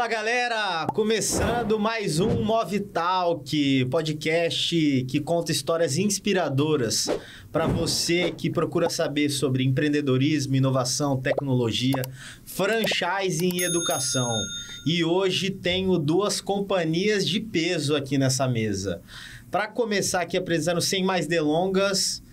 Fala galera, começando mais um Movitalk, podcast que conta histórias inspiradoras para você que procura saber sobre empreendedorismo, inovação, tecnologia, franchising e educação. E hoje tenho duas companhias de peso aqui nessa mesa. Para começar aqui apresentando sem mais delongas,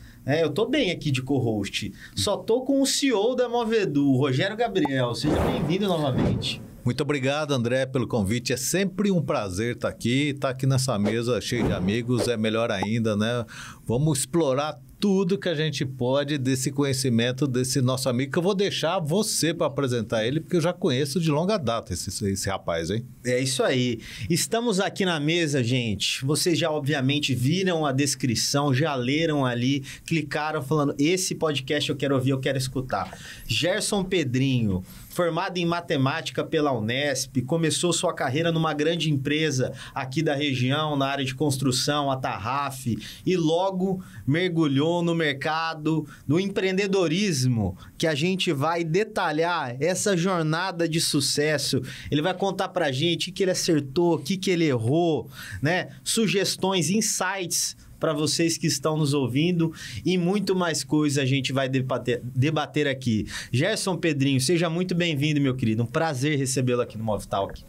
eu tô bem aqui de co-host. Só tô com o CEO da Movedu, Rogério Gabriel. Seja bem-vindo novamente. Muito obrigado, André, pelo convite. É sempre um prazer estar aqui nessa mesa cheia de amigos, é melhor ainda, né? Vamos explorar tudo que a gente pode desse conhecimento desse nosso amigo, que eu vou deixar você para apresentar ele, porque eu já conheço de longa data esse rapaz, hein? É isso aí. Estamos aqui na mesa, gente. Vocês já obviamente viram a descrição, já leram ali, clicaram falando, esse podcast eu quero ouvir, eu quero escutar. Gerson Pedrinho, formado em matemática pela Unesp, começou sua carreira numa grande empresa aqui da região, na área de construção, a Tarraf, e logo mergulhou no mercado do empreendedorismo, que a gente vai detalhar essa jornada de sucesso. Ele vai contar pra gente o que ele acertou, o que ele errou, né? Sugestões, insights para vocês que estão nos ouvindo e muito mais coisa a gente vai debater aqui. Gerson Pedrinho, seja muito bem-vindo, meu querido. Um prazer recebê-lo aqui no Movitalk.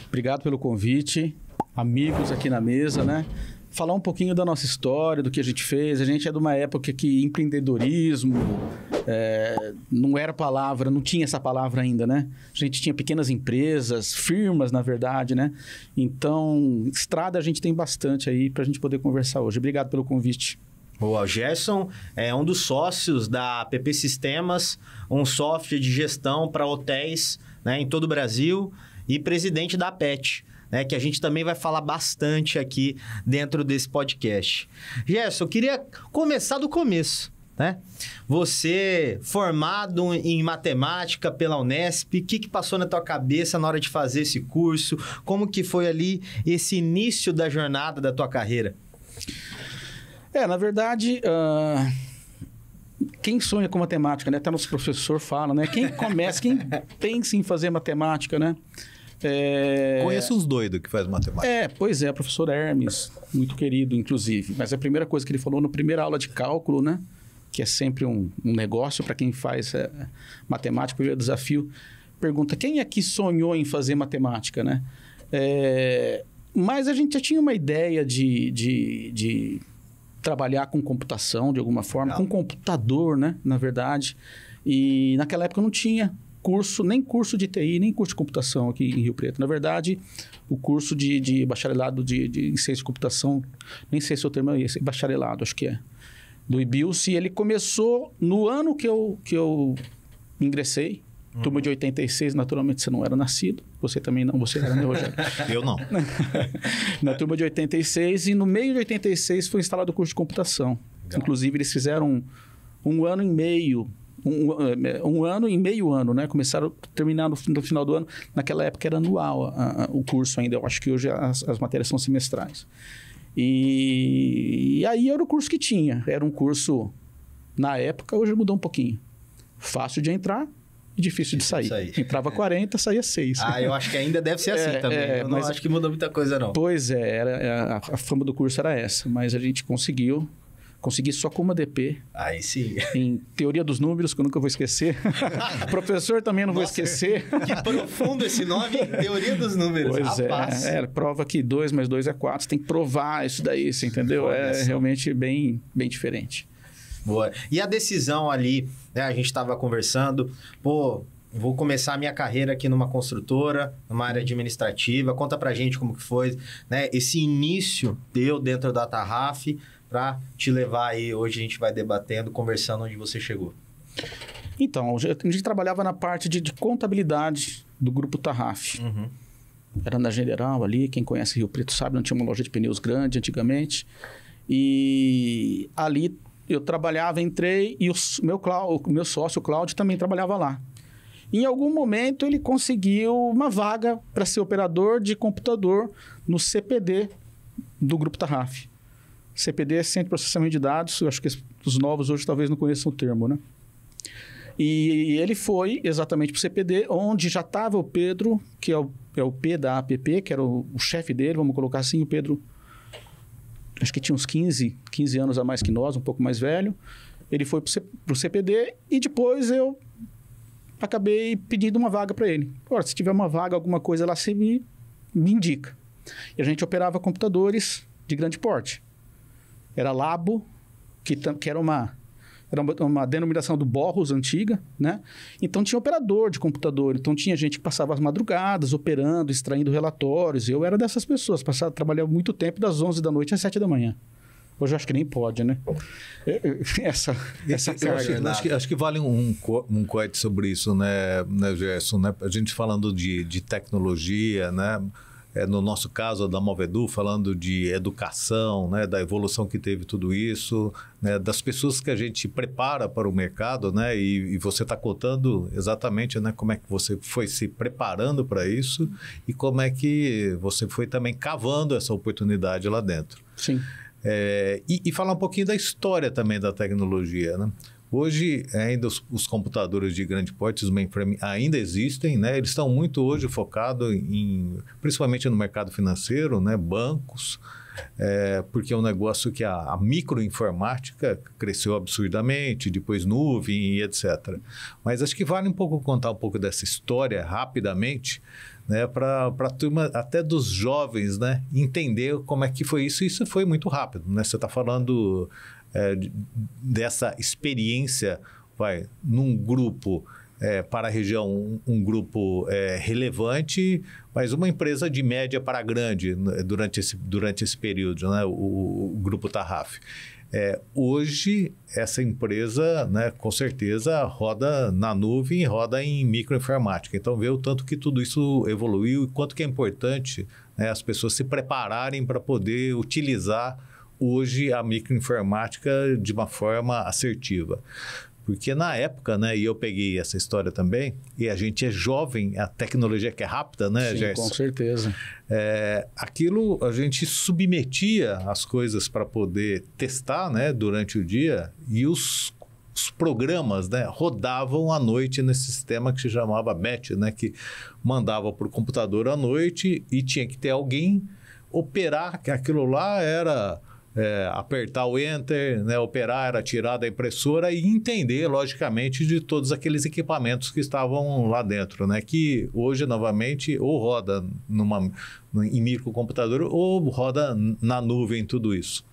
Obrigado pelo convite. Amigos aqui na mesa, né? Falar um pouquinho da nossa história, do que a gente fez. A gente é de uma época que empreendedorismo não era palavra, não tinha essa palavra ainda, né? A gente tinha pequenas empresas, firmas, na verdade, né? Então, estrada a gente tem bastante aí para a gente poder conversar hoje. Obrigado pelo convite. O Gerson é um dos sócios da PP Sistemas, um software de gestão para hotéis, né, em todo o Brasil, e presidente da PET, né, que a gente também vai falar bastante aqui dentro desse podcast. Gerson, eu queria começar do começo, né? Você, formado em matemática pela Unesp, o que passou na tua cabeça na hora de fazer esse curso? Como que foi ali esse início da jornada da tua carreira? Na verdade, quem sonha com matemática, né? Até nosso professor fala, né? Quem pensa em fazer matemática, né? Conheço uns doidos que faz matemática. Pois é, professor Hermes, muito querido, inclusive. Mas a primeira coisa que ele falou na primeira aula de cálculo, né? Que é sempre um negócio para quem faz matemática, o primeiro desafio, pergunta, quem aqui sonhou em fazer matemática, né? Mas a gente já tinha uma ideia de trabalhar com computação, de alguma forma, com computador, né? Na verdade. E naquela época não tinha nem curso de TI, nem curso de computação aqui em Rio Preto. Na verdade, o curso de bacharelado de ciência de computação, nem sei se o termo é esse, bacharelado, acho que é, do IBILS, e ele começou no ano que eu ingressei, turma de 86, naturalmente você não era nascido, você também não, você era, né, Rogério? Eu não. Na turma de 86, e no meio de 86 foi instalado o curso de computação. Legal. Inclusive, eles fizeram um ano e meio, um ano e meio ano, né? Começaram a terminar no final do ano. Naquela época era anual o curso ainda. Eu acho que hoje as matérias são semestrais. E aí era o curso que tinha. Era um curso, na época, hoje mudou um pouquinho. Fácil de entrar e difícil de sair. Entrava 40, saía 6. Eu acho que ainda deve ser assim também. Eu não acho que muda muita coisa, não. Pois a fama do curso era essa. Mas a gente Consegui só com uma DP. Aí sim. Em teoria dos números, que eu nunca vou esquecer. Professor também não vou esquecer. Que profundo esse nome, teoria dos números. Pois prova que 2 mais 2 é 4. Você tem que provar isso daí, você entendeu? Realmente bem diferente. Boa. E a decisão ali, né, a gente estava conversando, vou começar a minha carreira aqui numa construtora, numa área administrativa. Conta pra gente como que foi, né, esse início teu dentro da Tarraf, para te levar aí, hoje a gente vai debatendo, conversando onde você chegou. Então, a gente trabalhava na parte de contabilidade do Grupo Tarraf. Uhum. Era na General ali, quem conhece Rio Preto sabe, não tinha uma loja de pneus grande antigamente. E ali eu trabalhava, entrei, e o meu sócio, o Cláudio, também trabalhava lá. Em algum momento ele conseguiu uma vaga para ser operador de computador no CPD do Grupo Tarraf. CPD é Centro de Processamento de Dados, eu acho que os novos hoje talvez não conheçam o termo, né? E ele foi exatamente para o CPD, onde já estava o Pedro, que é que era o P da APP, que era o chefe dele, vamos colocar assim, o Pedro, acho que tinha uns 15 anos a mais que nós, um pouco mais velho. Ele foi para o CPD e depois eu acabei pedindo uma vaga para ele. Agora, se tiver uma vaga, alguma coisa lá, você me indica. E a gente operava computadores de grande porte. Era Labo, que era uma denominação do Borros antiga, né? Então tinha operador de computador, então tinha gente que passava as madrugadas operando, extraindo relatórios. Eu era dessas pessoas, trabalhava muito tempo das 11 da noite às 7 da manhã. Hoje eu acho que nem pode, né? Essa carga. Acho que vale um corte sobre isso, né, Gerson? Né? A gente falando de tecnologia, né? No nosso caso, da Movedu, falando de educação, né, da evolução que teve tudo isso, né, das pessoas que a gente prepara para o mercado, né, e você está contando exatamente, né, como é que você foi se preparando para isso e como é que você foi também cavando essa oportunidade lá dentro. Sim. E falar um pouquinho da história também da tecnologia, né? Hoje, ainda os computadores de grande porte, os mainframe, ainda existem, né? Eles estão muito hoje focados principalmente no mercado financeiro, né? Bancos, porque é um negócio que a microinformática cresceu absurdamente, depois nuvem e etc. Mas acho que vale contar um pouco dessa história rapidamente, né, para a turma, até dos jovens, né, entender como é que foi isso. Isso foi muito rápido, né? Você está falando dessa experiência, num grupo para a região, um grupo relevante, mas uma empresa de média para grande, né, durante esse período, né, o Grupo Tarraf. Hoje, essa empresa, né, com certeza, roda na nuvem e roda em microinformática. Então, vê o tanto que tudo isso evoluiu e quanto que é importante, né, as pessoas se prepararem para poder utilizar hoje a microinformática de uma forma assertiva. Porque na época, né, e eu peguei essa história também, e a gente é jovem, a tecnologia que é rápida, né, Gerson? Com certeza. Aquilo a gente submetia as coisas para poder testar, né, durante o dia, e os programas, né, rodavam à noite nesse sistema que se chamava BET, né, que mandava para o computador à noite e tinha que ter alguém operar, que aquilo lá era apertar o Enter, né, operar, era tirar da impressora e entender, logicamente, de todos aqueles equipamentos que estavam lá dentro, né, que hoje, novamente, ou roda em microcomputador ou roda na nuvem, tudo isso.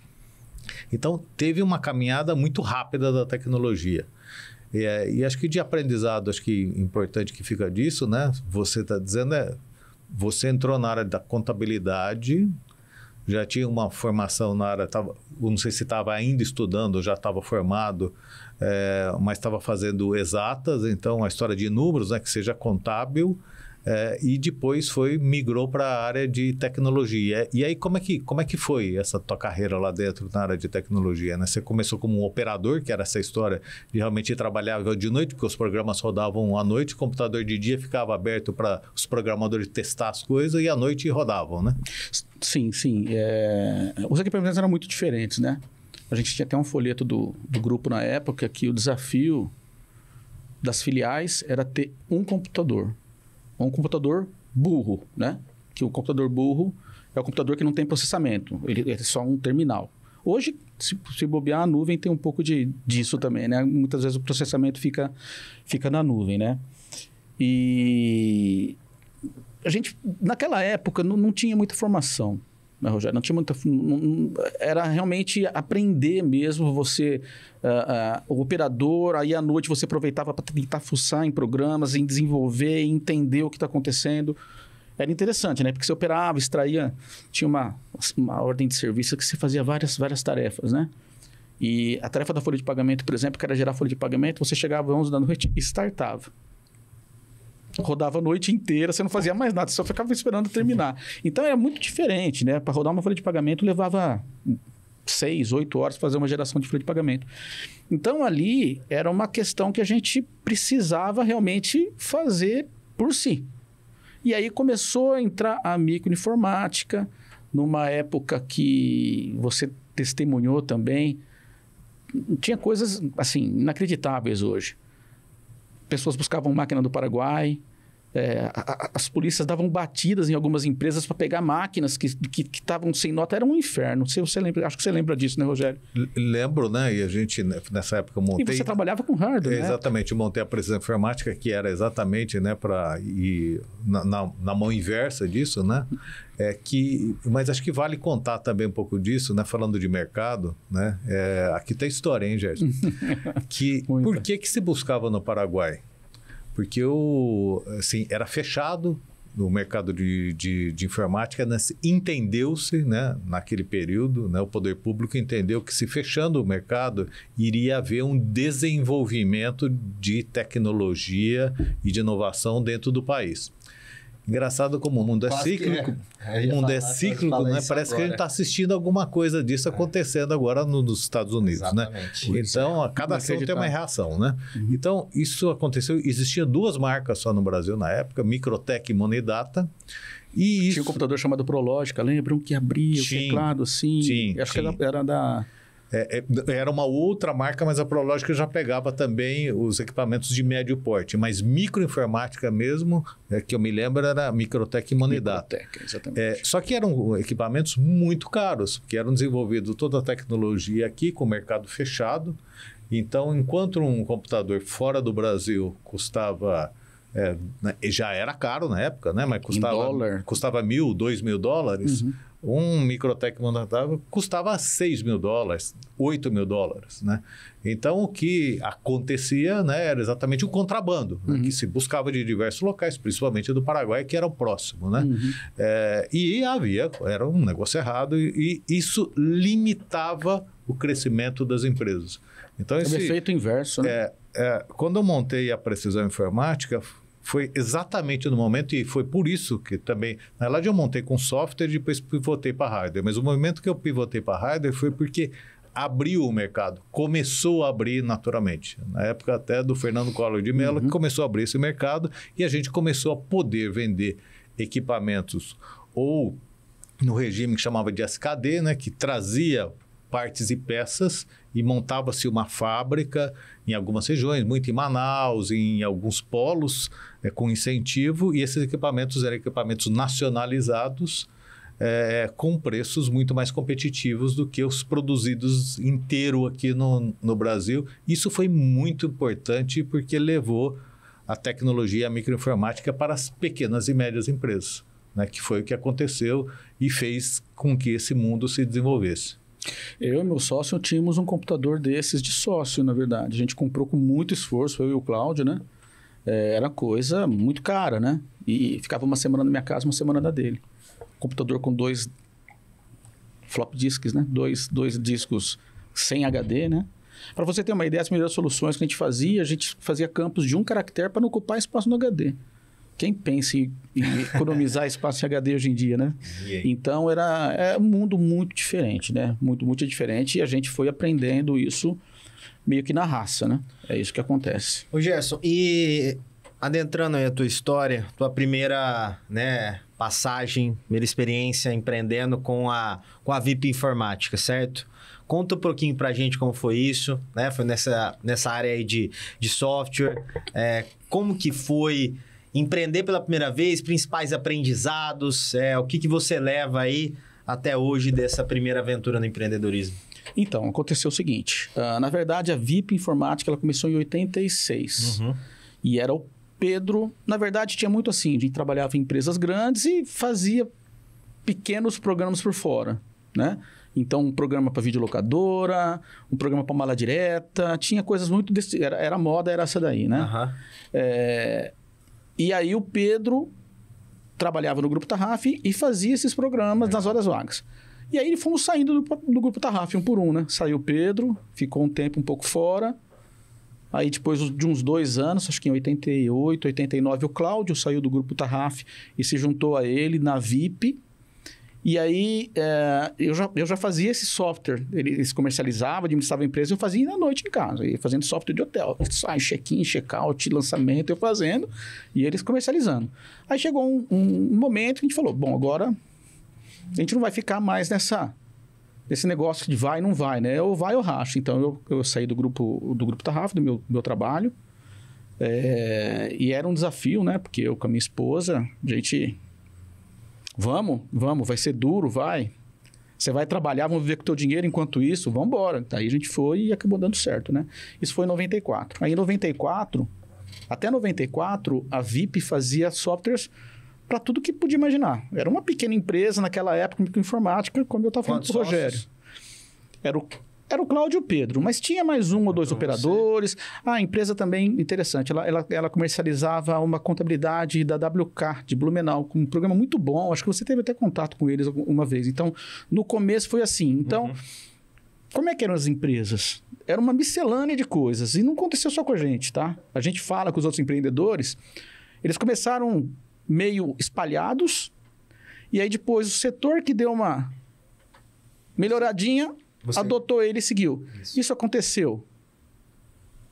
Então, teve uma caminhada muito rápida da tecnologia. E acho que de aprendizado, acho que importante que fica disso, né, você está dizendo, você entrou na área da contabilidade, já tinha uma formação na área, não sei se estava ainda estudando ou já estava formado, mas estava fazendo exatas, então a história de números, né, que seja contábil, e depois migrou para a área de tecnologia. E aí, como é que foi essa tua carreira lá dentro na área de tecnologia, né? Você começou como um operador, que era essa história de realmente trabalhar de noite, porque os programas rodavam à noite, o computador de dia ficava aberto para os programadores testar as coisas e à noite rodavam, né? Sim. Os equipamentos eram muito diferentes, né? A gente tinha até um folheto do grupo na época que o desafio das filiais era ter um computador burro, né? Que o computador burro é o computador que não tem processamento, ele é só um terminal. Hoje, se bobear, a nuvem tem um pouco disso também, né? Muitas vezes o processamento fica na nuvem, né? E a gente, naquela época, não tinha muita formação, né, Rogério? Não tinha muita... era realmente aprender mesmo, você... o operador, aí à noite você aproveitava para tentar fuçar em programas, em desenvolver, entender o que está acontecendo. Era interessante, né? Porque você operava, extraía... Tinha uma ordem de serviço que você fazia várias tarefas, né? E a tarefa da folha de pagamento, por exemplo, que era gerar folha de pagamento, você chegava às 11 da noite e startava. Rodava a noite inteira, você não fazia mais nada, você só ficava esperando terminar. Então, era muito diferente, né? Para rodar uma folha de pagamento, levava 6, 8 horas para fazer uma geração de folha de pagamento. Então, ali, era uma questão que a gente precisava realmente fazer por si. E aí, começou a entrar a microinformática, numa época que você testemunhou também. Tinha coisas, assim, inacreditáveis hoje. Pessoas buscavam máquina do Paraguai, As polícias davam batidas em algumas empresas para pegar máquinas que estavam sem nota. Era um inferno. Você lembra, acho que você lembra disso, né, Rogério? Lembro, né? E a gente, nessa época, montei... E você trabalhava com hardware, né? Exatamente. Eu montei a precisão informática, que era exatamente, né, para ir na mão inversa disso, né? Mas acho que vale contar também um pouco disso, né? Falando de mercado, né? Aqui tem história, hein, Gerson? Por que se buscava no Paraguai? Porque assim, era fechado no mercado de informática, né? Entendeu-se, né, naquele período, né, o poder público entendeu que se fechando o mercado, iria haver um desenvolvimento de tecnologia e de inovação dentro do país. Engraçado como o mundo é cíclico. O mundo é cíclico, né? Parece que a gente está assistindo alguma coisa disso acontecendo agora nos Estados Unidos, exatamente. Né? Então, a cada ação tem uma reação, né? Então, isso aconteceu. Existia 2 marcas só no Brasil na época, Microtech e Monedata. E tinha um computador chamado Prológica, lembram? Que abria o teclado assim. Acho que era da... Era uma outra marca, mas a Prológica já pegava também os equipamentos de médio porte. Mas microinformática mesmo, que eu me lembro, era Microtech e Monedata. Microtech, exatamente. Só que eram equipamentos muito caros, que eram desenvolvidos toda a tecnologia aqui, com o mercado fechado. Então, enquanto um computador fora do Brasil custava... já era caro na época, né? Mas custava $1.000, $2.000. Um Microtech Monedata custava $6.000, $8.000, né? Então, o que acontecia, né, era exatamente o contrabando, né, que se buscava de diversos locais, principalmente do Paraguai, que era o próximo, né? Era um negócio errado e isso limitava o crescimento das empresas. Então, o efeito inverso, né? Quando eu montei a precisão informática, foi exatamente no momento, e foi por isso que também... Na verdade, eu montei com software e depois pivotei para hardware. Mas o momento que eu pivotei para hardware foi porque abriu o mercado. Começou a abrir naturalmente. Na época até do Fernando Collor de Mello, que começou a abrir esse mercado e a gente começou a poder vender equipamentos ou no regime que chamava de SKD, né, que trazia partes e peças e montava-se uma fábrica em algumas regiões, muito em Manaus, em alguns polos, com incentivo, e esses equipamentos eram equipamentos nacionalizados, com preços muito mais competitivos do que os produzidos inteiro aqui no Brasil. Isso foi muito importante porque levou a tecnologia e a microinformática para as pequenas e médias empresas, né, que foi o que aconteceu e fez com que esse mundo se desenvolvesse. Eu e meu sócio tínhamos um computador desses de sócio, na verdade. A gente comprou com muito esforço, eu e o Cláudio, né? Era coisa muito cara, né? E ficava uma semana na minha casa, uma semana na dele. Computador com 2 flop disks, né? Dois discos sem HD, né? Para você ter uma ideia, as primeiras soluções que a gente fazia campos de 1 caractere para não ocupar espaço no HD. Quem pensa em economizar espaço em HD hoje em dia, né? Então, era um mundo muito diferente, né? Muito, muito diferente. E a gente foi aprendendo isso meio que na raça, né? É isso que acontece. Ô Gerson, e adentrando aí a tua história, tua primeira, né, passagem, primeira experiência empreendendo com a VIP Informática, certo? Conta um pouquinho pra gente como foi isso, né? Foi nessa área aí de software. Como que foi... empreender pela primeira vez, principais aprendizados, o que você leva aí até hoje dessa primeira aventura no empreendedorismo? Então, aconteceu o seguinte, na verdade a VIP Informática ela começou em 86 e era o Pedro, na verdade tinha muito assim, a gente trabalhava em empresas grandes e fazia pequenos programas por fora, né? Então, um programa para videolocadora, um programa para mala direta, tinha coisas muito... Era moda, era essa daí, né? E aí o Pedro trabalhava no Grupo Tarraf e fazia esses programas nas horas vagas. E aí fomos saindo do Grupo Tarraf, um por um, né? Saiu o Pedro, ficou um tempo um pouco fora. Aí depois de uns 2 anos, acho que em 88, 89, o Cláudio saiu do Grupo Tarraf e se juntou a ele na VIP. E aí, eu já fazia esse software. Eles comercializavam, administravam a empresa, eu fazia à noite em casa. Ia fazendo software de hotel. Check-in, check-out, lançamento, eu fazendo. E eles comercializando. Aí chegou um momento que a gente falou, bom, agora a gente não vai ficar mais nesse negócio de vai e não vai, né? Ou vai ou racha. Então, eu saí do grupo Tarraf, do meu trabalho. E era um desafio, né? Porque eu com a minha esposa, a gente... Vamos, vai ser duro, vai. Você vai trabalhar, vamos viver com o teu dinheiro enquanto isso, vamos embora. Daí a gente foi e acabou dando certo, né? Isso foi em 94. Aí em 94, até 94, a VIP fazia softwares para tudo que podia imaginar. Era uma pequena empresa naquela época, microinformática, como eu estava falando com o Rogério. Era o Cláudio e o Pedro, mas tinha mais um ou dois operadores. A empresa também, interessante, ela comercializava uma contabilidade da WK, de Blumenau, com um programa muito bom. Acho que você teve até contato com eles uma vez. Então, no começo foi assim. Então, como é que eram as empresas? Era uma miscelânea de coisas. E não aconteceu só com a gente, tá? A gente fala com os outros empreendedores. Eles começaram meio espalhados. E aí, depois, o setor que deu uma melhoradinha... adotou ele e seguiu. Isso aconteceu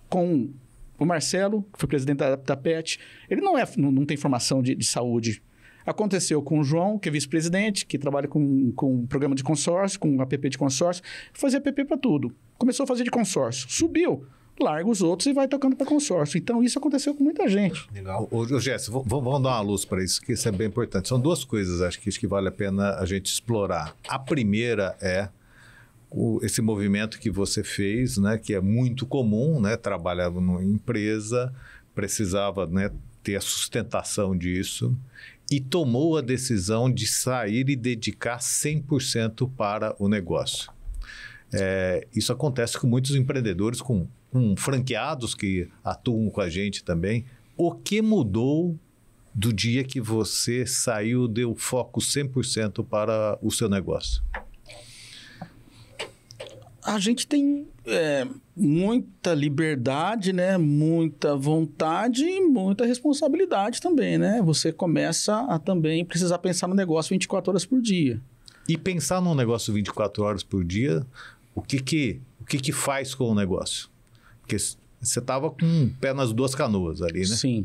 com o Marcelo, que foi presidente da PET. Ele não tem formação de saúde. Aconteceu com o João, que é vice-presidente, que trabalha com programa de consórcio, com app de consórcio. Fazia app para tudo. Começou a fazer de consórcio. Subiu. Larga os outros e vai tocando para consórcio. Então, isso aconteceu com muita gente. Legal. Ô, Jéssica, vamos dar uma luz para isso, que isso é bem importante. São duas coisas, acho que vale a pena a gente explorar. A primeira é esse movimento que você fez, né, que é muito comum, né, trabalhava numa empresa, precisava, né, ter a sustentação disso e tomou a decisão de sair e dedicar 100% para o negócio. Isso acontece com muitos empreendedores, com franqueados que atuam com a gente também. O que mudou do dia que você saiu, deu foco 100% para o seu negócio? A gente tem muita liberdade, né? Muita vontade e muita responsabilidade também, né? Você começa a também precisar pensar no negócio 24 horas por dia. E pensar num negócio 24 horas por dia, o que faz com o negócio? Porque você estava com um pé nas duas canoas ali, né? Sim.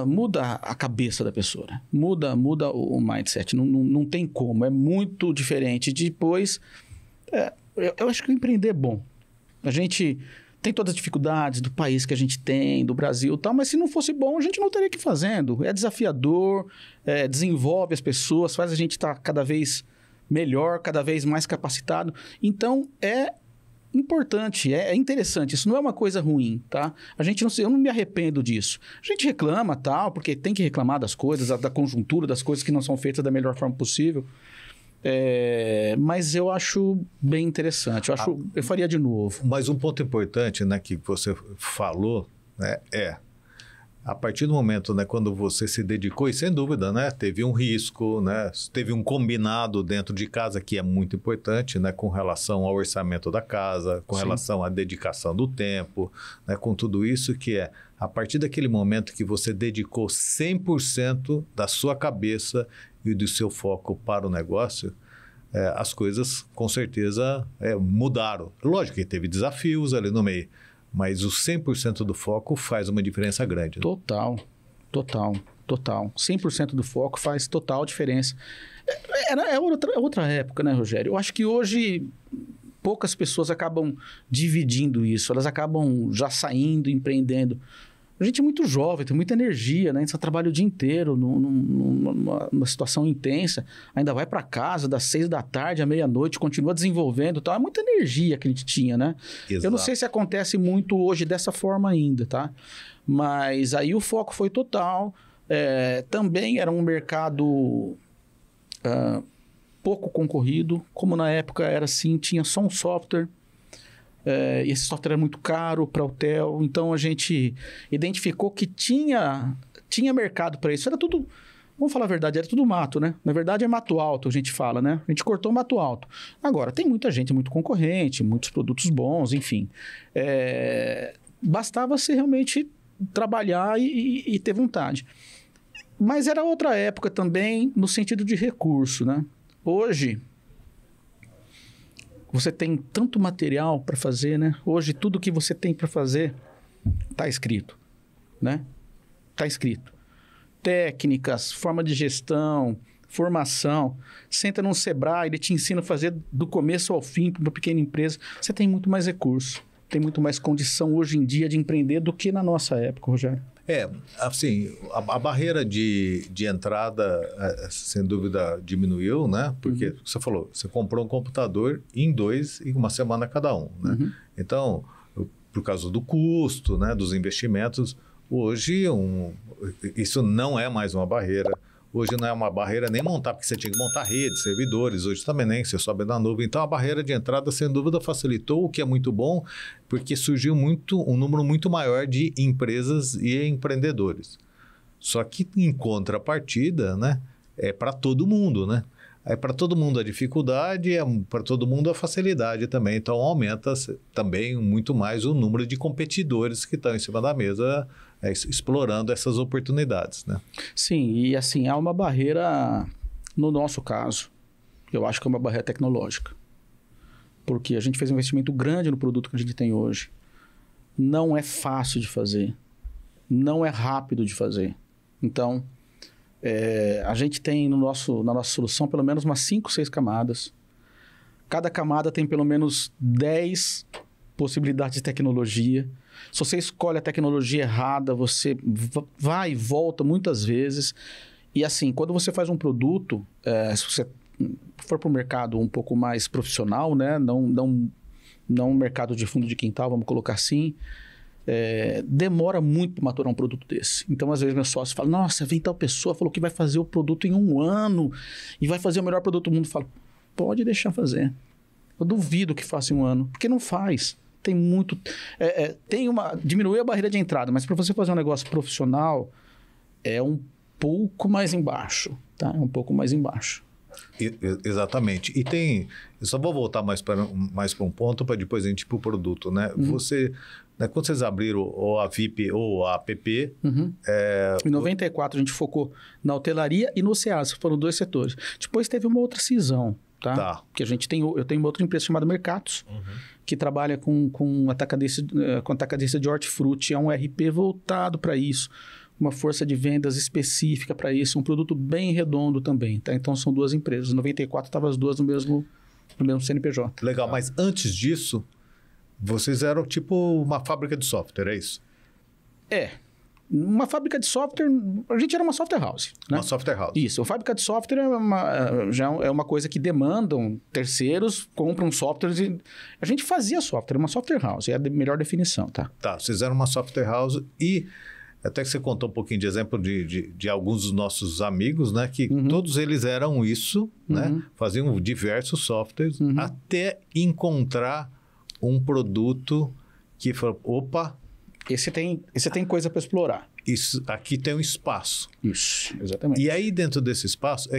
Muda a cabeça da pessoa, né? Muda o mindset, não tem como, é muito diferente. Depois, eu acho que empreender é bom. A gente tem todas as dificuldades do país que a gente tem, do Brasil e tal, mas se não fosse bom, a gente não teria que ir fazendo. É desafiador, desenvolve as pessoas, faz a gente estar cada vez melhor, cada vez mais capacitado. Então, é importante, é interessante. Isso não é uma coisa ruim, tá? Eu não me arrependo disso. A gente reclama, tal, porque tem que reclamar das coisas, da conjuntura, das coisas que não são feitas da melhor forma possível. Mas eu acho bem interessante. Eu faria de novo. Mas um ponto importante, né, que você falou, né, a partir do momento, né, quando você se dedicou, e sem dúvida, né, teve um risco, né, teve um combinado dentro de casa que é muito importante, né, com relação ao orçamento da casa, com relação à dedicação do tempo, né, com tudo isso que a partir daquele momento que você dedicou 100% da sua cabeça e do seu foco para o negócio, as coisas com certeza mudaram. Lógico que teve desafios ali no meio, mas o 100% do foco faz uma diferença grande. Né? Total. 100% do foco faz total diferença. É outra época, né, Rogério? Eu acho que hoje poucas pessoas acabam dividindo isso. Elas acabam já saindo, empreendendo. A gente é muito jovem, tem muita energia, né? A gente só trabalha o dia inteiro numa situação intensa. Ainda vai para casa das 6 da tarde à meia-noite, continua desenvolvendo, tal. É muita energia que a gente tinha, né? Exato. Eu não sei se acontece muito hoje dessa forma ainda, tá? Mas aí o foco foi total. Também era um mercado pouco concorrido. Como na época era assim, tinha só um software. E esse software era muito caro para hotel, então a gente identificou que tinha mercado para isso. Era tudo, vamos falar a verdade, era tudo mato, né? Na verdade é mato alto, a gente fala, né? A gente cortou mato alto. Agora, tem muita gente, muito concorrente, muitos produtos bons, enfim. Bastava você realmente trabalhar e ter vontade. Mas era outra época também no sentido de recurso, né? Hoje você tem tanto material para fazer, né? Hoje, tudo que você tem para fazer está escrito, né? Está escrito. Técnicas, forma de gestão, formação. Senta num Sebrae, ele te ensina a fazer do começo ao fim para uma pequena empresa. Você tem muito mais recurso, tem muito mais condição hoje em dia de empreender do que na nossa época, Rogério. Assim, a barreira de entrada, sem dúvida, diminuiu, né? Porque você falou, você comprou um computador em 2 e 1 semana cada um, né? Então, por causa do custo, né? Dos investimentos, hoje isso não é mais uma barreira. Hoje não é uma barreira nem montar, porque você tinha que montar redes, servidores. Hoje também nem, você sobe na nuvem. Então, a barreira de entrada, sem dúvida, facilitou, o que é muito bom, porque surgiu um número muito maior de empresas e empreendedores. Só que, em contrapartida, né, é para todo mundo, né? É para todo mundo a dificuldade, é para todo mundo a facilidade também. Então, aumenta também muito mais o número de competidores que estão em cima da mesa, explorando essas oportunidades, né? Sim, e assim, há uma barreira, no nosso caso, eu acho que é uma barreira tecnológica. Porque a gente fez um investimento grande no produto que a gente tem hoje. Não é fácil de fazer. Não é rápido de fazer. Então, a gente tem na nossa solução pelo menos umas 5, 6 camadas. Cada camada tem pelo menos 10 possibilidades de tecnologia. Se você escolhe a tecnologia errada, você vai e volta muitas vezes. E assim, quando você faz um produto, se você for para o mercado um pouco mais profissional, né? Não um mercado de fundo de quintal, vamos colocar assim, demora muito para maturar um produto desse. Então, às vezes, meus sócios falam, nossa, vem tal pessoa, falou que vai fazer o produto em 1 ano e vai fazer o melhor produto do mundo. Eu falo, pode deixar fazer. Eu duvido que faça em 1 ano, porque não faz. Tem muito... diminuiu a barreira de entrada, mas para você fazer um negócio profissional, é um pouco mais embaixo, tá? É um pouco mais embaixo. Exatamente. E tem... Eu só vou voltar mais para um ponto, para depois a gente ir para o produto, né? Você... Né, quando vocês abriram ou a VIP ou a app... Em 94, a gente focou na hotelaria e no SEAS, foram 2 setores. Depois teve uma outra cisão, tá? Que eu tenho uma outra empresa chamada Mercatos, que trabalha com atacadista de hortifruti. É um RP voltado para isso, uma força de vendas específica para isso, um produto bem redondo também, tá? Então, são 2 empresas. Em 94, estavam as 2 no mesmo CNPJ. Legal, mas antes disso, vocês eram tipo uma fábrica de software, é isso? Uma fábrica de software, a gente era uma software house, né? Uma software house. Isso, a fábrica de software já é uma coisa que demandam terceiros, compram softwares e... A gente fazia software, uma software house, é a melhor definição, tá? Tá, vocês eram uma software house e até que você contou um pouquinho de exemplo de alguns dos nossos amigos, né? Que todos eles eram isso, né? Faziam diversos softwares até encontrar um produto que falou, opa... Esse tem coisa para explorar. Isso, aqui tem um espaço. Isso, exatamente. E aí, dentro desse espaço,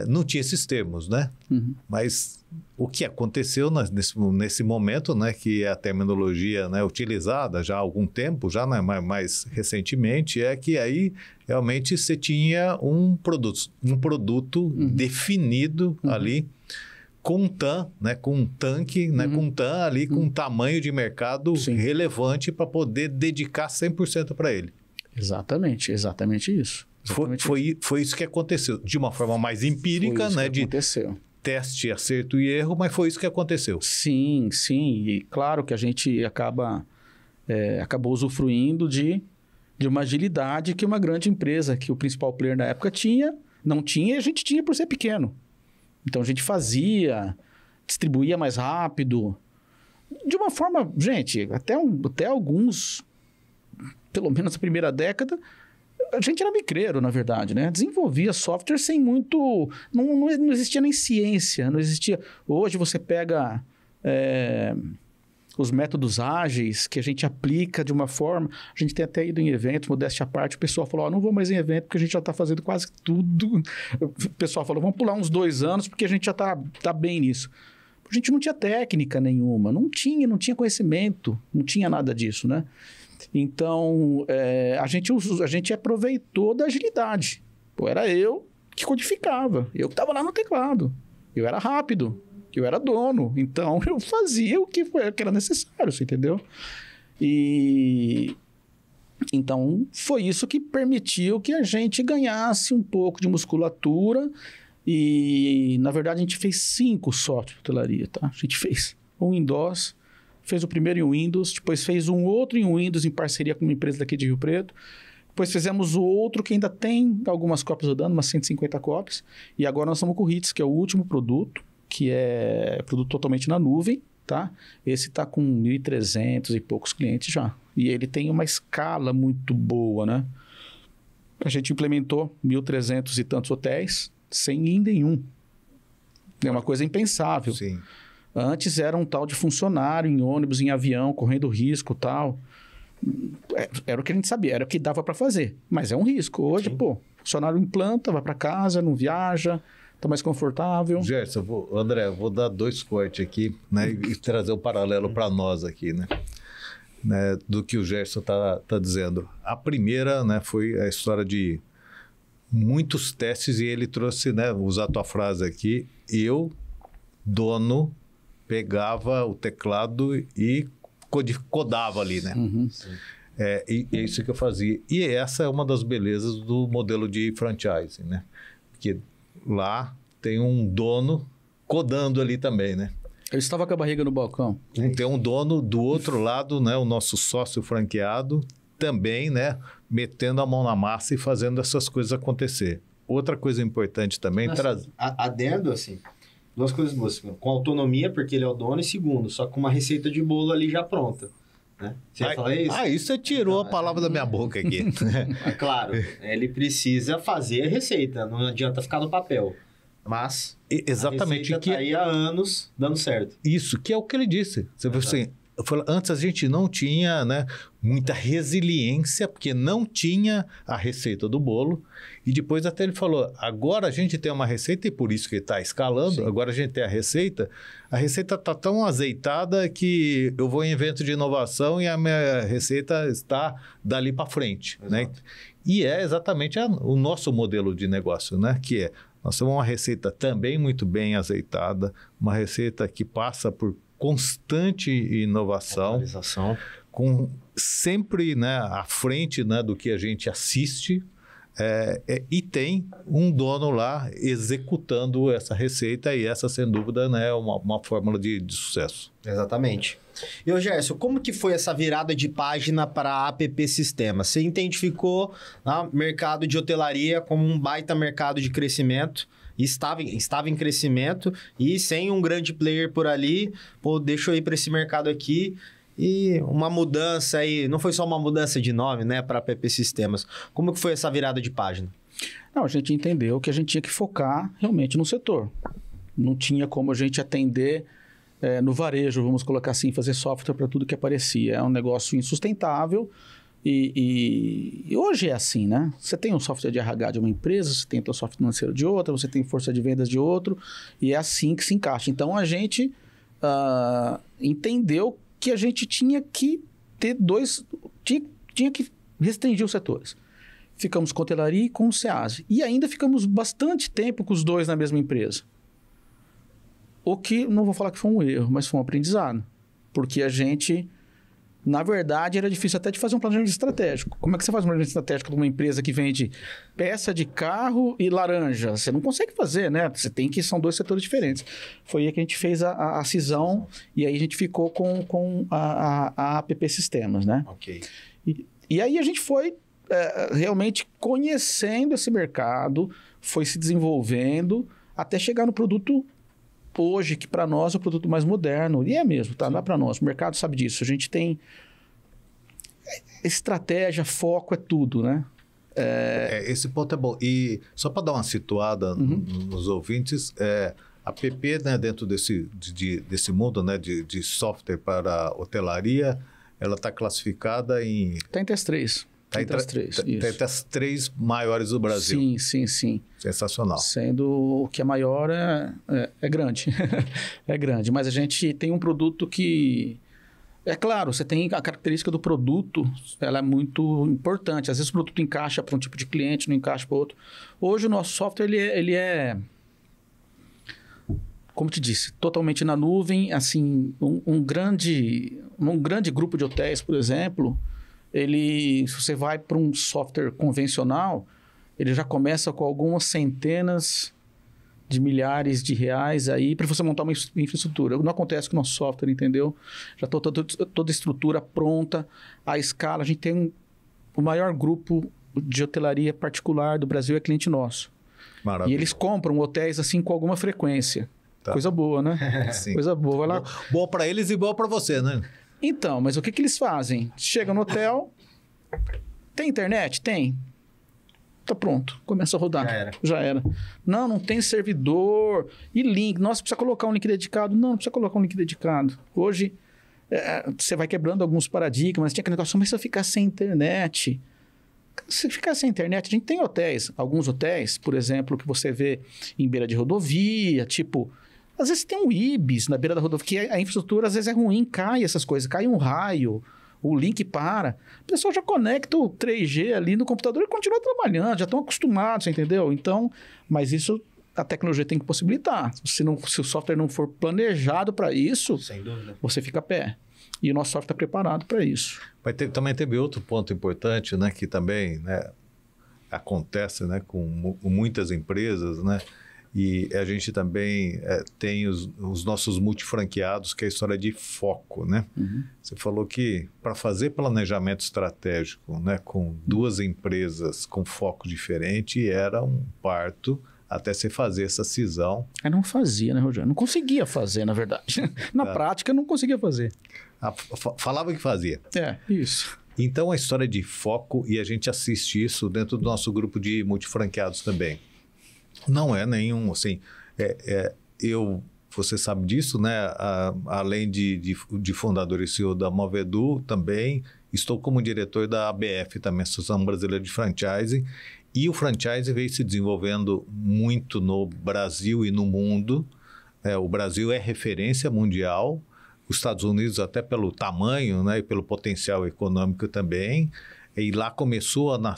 não tinha esses termos, né? Mas o que aconteceu nesse momento, né? Que é a terminologia, né, utilizada já há algum tempo, já mais recentemente, é que aí realmente você tinha um produto definido ali, com um TAM, né, com um tanque, né, com um TAM ali, com um tamanho de mercado relevante para poder dedicar 100% para ele. Exatamente isso. Foi isso que aconteceu, de uma forma mais empírica, né, de teste, acerto e erro, mas foi isso que aconteceu. Sim, e claro que a gente acabou usufruindo de uma agilidade que uma grande empresa, que o principal player na época não tinha, e a gente tinha por ser pequeno. Então, a gente distribuía mais rápido. De uma forma, gente, até alguns, pelo menos na primeira década, a gente era micreiro, na verdade, né? Desenvolvia software sem muito... Não existia nem ciência, não existia... Hoje você pega os métodos ágeis que a gente aplica de uma forma... A gente tem até ido em eventos, modéstia à parte, o pessoal falou, não vou mais em evento porque a gente já está fazendo quase tudo. O pessoal falou, vamos pular uns 2 anos porque a gente já está bem nisso. A gente não tinha técnica nenhuma, não tinha conhecimento, não tinha nada disso, né? Então, a gente aproveitou da agilidade. Era eu que codificava, eu que estava lá no teclado, eu era rápido. Eu era dono, então eu fazia o que era necessário, você entendeu? E Então, foi isso que permitiu que a gente ganhasse um pouco de musculatura e, na verdade, a gente fez 5 softwares de hotelaria, tá? A gente fez um em DOS, fez o primeiro em Windows, depois fez um outro em Windows em parceria com uma empresa daqui de Rio Preto, depois fizemos o outro que ainda tem algumas cópias rodando, umas 150 cópias, e agora nós estamos com o HITS, que é o último produto, que é produto totalmente na nuvem, tá? Esse está com 1.300 e poucos clientes já. E ele tem uma escala muito boa, né? A gente implementou 1.300 e tantos hotéis sem ir em nenhum. É uma coisa impensável. Sim. Antes era um tal de funcionário em ônibus, em avião, correndo risco e tal. Era o que a gente sabia, era o que dava para fazer. Mas é um risco. Hoje, funcionário implanta, vai para casa, não viaja, está mais confortável. Gerson, André, vou dar 2 cortes aqui, né, e trazer um paralelo para nós aqui, né, do que o Gerson tá dizendo. A primeira, né, foi a história de muitos testes e ele trouxe, né, usar a tua frase aqui, eu, dono, pegava o teclado e codava ali, né? Uhum. E é isso que eu fazia. E essa é uma das belezas do modelo de franchising, né? Porque lá tem um dono codando ali também, né? Eu estava com a barriga no balcão. Tem um dono do outro lado, né? O nosso sócio franqueado também, né? Metendo a mão na massa e fazendo essas coisas acontecer. Outra coisa importante também... Adendo, assim, 2 coisas boas. Com autonomia, porque ele é o dono, e segundo, só com uma receita de bolo ali já pronta. Né? Você ia falar isso? Isso você tirou a palavra da minha boca aqui. Claro, ele precisa fazer a receita, não adianta ficar no papel. Mas exatamente, a receita tá aí há anos dando certo. Isso, que é o que ele disse. Você viu assim, antes a gente não tinha, né, muita resiliência, porque não tinha a receita do bolo. E depois até ele falou, agora a gente tem uma receita, e por isso que ele está escalando, sim, agora a gente tem a receita está tão azeitada que eu vou em evento de inovação e a minha receita está dali para frente. Né? E é exatamente o nosso modelo de negócio, né? Que é, nós temos uma receita também muito bem azeitada, uma receita que passa por constante inovação, com sempre, né, à frente, né, do que a gente assiste, e tem um dono lá executando essa receita, e essa, sem dúvida, né, é uma fórmula de sucesso. Exatamente. E, ô Gerson, como que foi essa virada de página para a APP Sistemas? Você identificou o mercado de hotelaria como um baita mercado de crescimento, e estava em crescimento, e sem um grande player por ali, deixa eu ir para esse mercado aqui, e uma mudança aí, não foi só uma mudança de nome, né, para a APP Sistemas. Como que foi essa virada de página? Não, a gente entendeu que a gente tinha que focar realmente no setor. Não tinha como a gente atender no varejo, vamos colocar assim, fazer software para tudo que aparecia. É um negócio insustentável. E hoje é assim, né? Você tem um software de RH de uma empresa, você tem um software financeiro de outra, você tem força de vendas de outro, e é assim que se encaixa. Então, a gente entendeu que a gente tinha que ter tinha que restringir os setores. Ficamos com hotelaria e com o SEASE. E ainda ficamos bastante tempo com os dois na mesma empresa. O que, não vou falar que foi um erro, mas foi um aprendizado. Porque a gente... Na verdade, era difícil até de fazer um planejamento estratégico. Como é que você faz um planejamento estratégico de uma empresa que vende peça de carro e laranja? Você não consegue fazer, né? São 2 setores diferentes. Foi aí que a gente fez a cisão e aí a gente ficou com a APP Sistemas, né? Ok. E aí a gente foi realmente conhecendo esse mercado, foi se desenvolvendo até chegar no produto hoje, que para nós é o produto mais moderno. E é mesmo, tá? Não é para nós. O mercado sabe disso. A gente tem estratégia, foco, é tudo, né? Esse ponto é bom. E só para dar uma situada nos ouvintes, a PP, né, dentro desse mundo, né, de software para hotelaria, ela está classificada em... Está entre as 3. Está entre as 3 maiores do Brasil. Sim. Sensacional. Sendo o que é maior é grande. É grande. Mas a gente tem um produto que... É claro, você tem a característica do produto, ela é muito importante. Às vezes o produto encaixa para um tipo de cliente, não encaixa para outro. Hoje o nosso software, ele é... Como te disse, totalmente na nuvem. Assim, um grande grupo de hotéis, por exemplo... se você vai para um software convencional, ele já começa com algumas centenas de milhares de reais aí para você montar uma infraestrutura. Não acontece com o nosso software, entendeu? Já está toda a estrutura pronta, a escala. A gente tem o maior grupo de hotelaria particular do Brasil, é cliente nosso. Maravilha. E eles compram hotéis assim com alguma frequência. Tá. Coisa boa, né? Sim. Coisa boa. Vai lá. Boa para eles e boa para você, né? Então, mas o que eles fazem? Chega no hotel, tem internet? Tem. Tá pronto, começa a rodar. Já era. Não tem servidor e link. Nossa, precisa colocar um link dedicado. Não precisa colocar um link dedicado. Hoje, você vai quebrando alguns paradigmas. Tinha aquele negócio, mas se eu ficar sem internet... Se ficar sem internet, a gente tem hotéis. Alguns hotéis, por exemplo, que você vê em beira de rodovia, tipo... Às vezes tem um Ibis na beira da rodovia, que a infraestrutura às vezes é ruim, cai essas coisas, cai um raio, o link para. O pessoal já conecta o 3G ali no computador e continua trabalhando, já estão acostumados, entendeu? Então, mas isso a tecnologia tem que possibilitar. Se o software não for planejado para isso, sem dúvida, você fica a pé. E o nosso software está preparado para isso. Também teve outro ponto importante, né, que também, né, acontece, né, com muitas empresas, né, e a gente também tem os nossos multifranqueados, que é a história de foco, né? Uhum. Você falou que para fazer planejamento estratégico, né, com duas empresas com foco diferente, era um parto até você fazer essa cisão. Eu não fazia, né, Rogério? Não conseguia fazer, na verdade. Na prática, não conseguia fazer. Falava que fazia. Isso. Então, a história de foco, e a gente assiste isso dentro do nosso grupo de multifranqueados também. Não é nenhum, assim, você sabe disso, né? Além de fundador e CEO da Movedu, também estou como diretor da ABF, também, Associação Brasileira de Franchising, e o franchise veio se desenvolvendo muito no Brasil e no mundo. O Brasil é referência mundial, os Estados Unidos até pelo tamanho, né, e pelo potencial econômico também, e lá começou a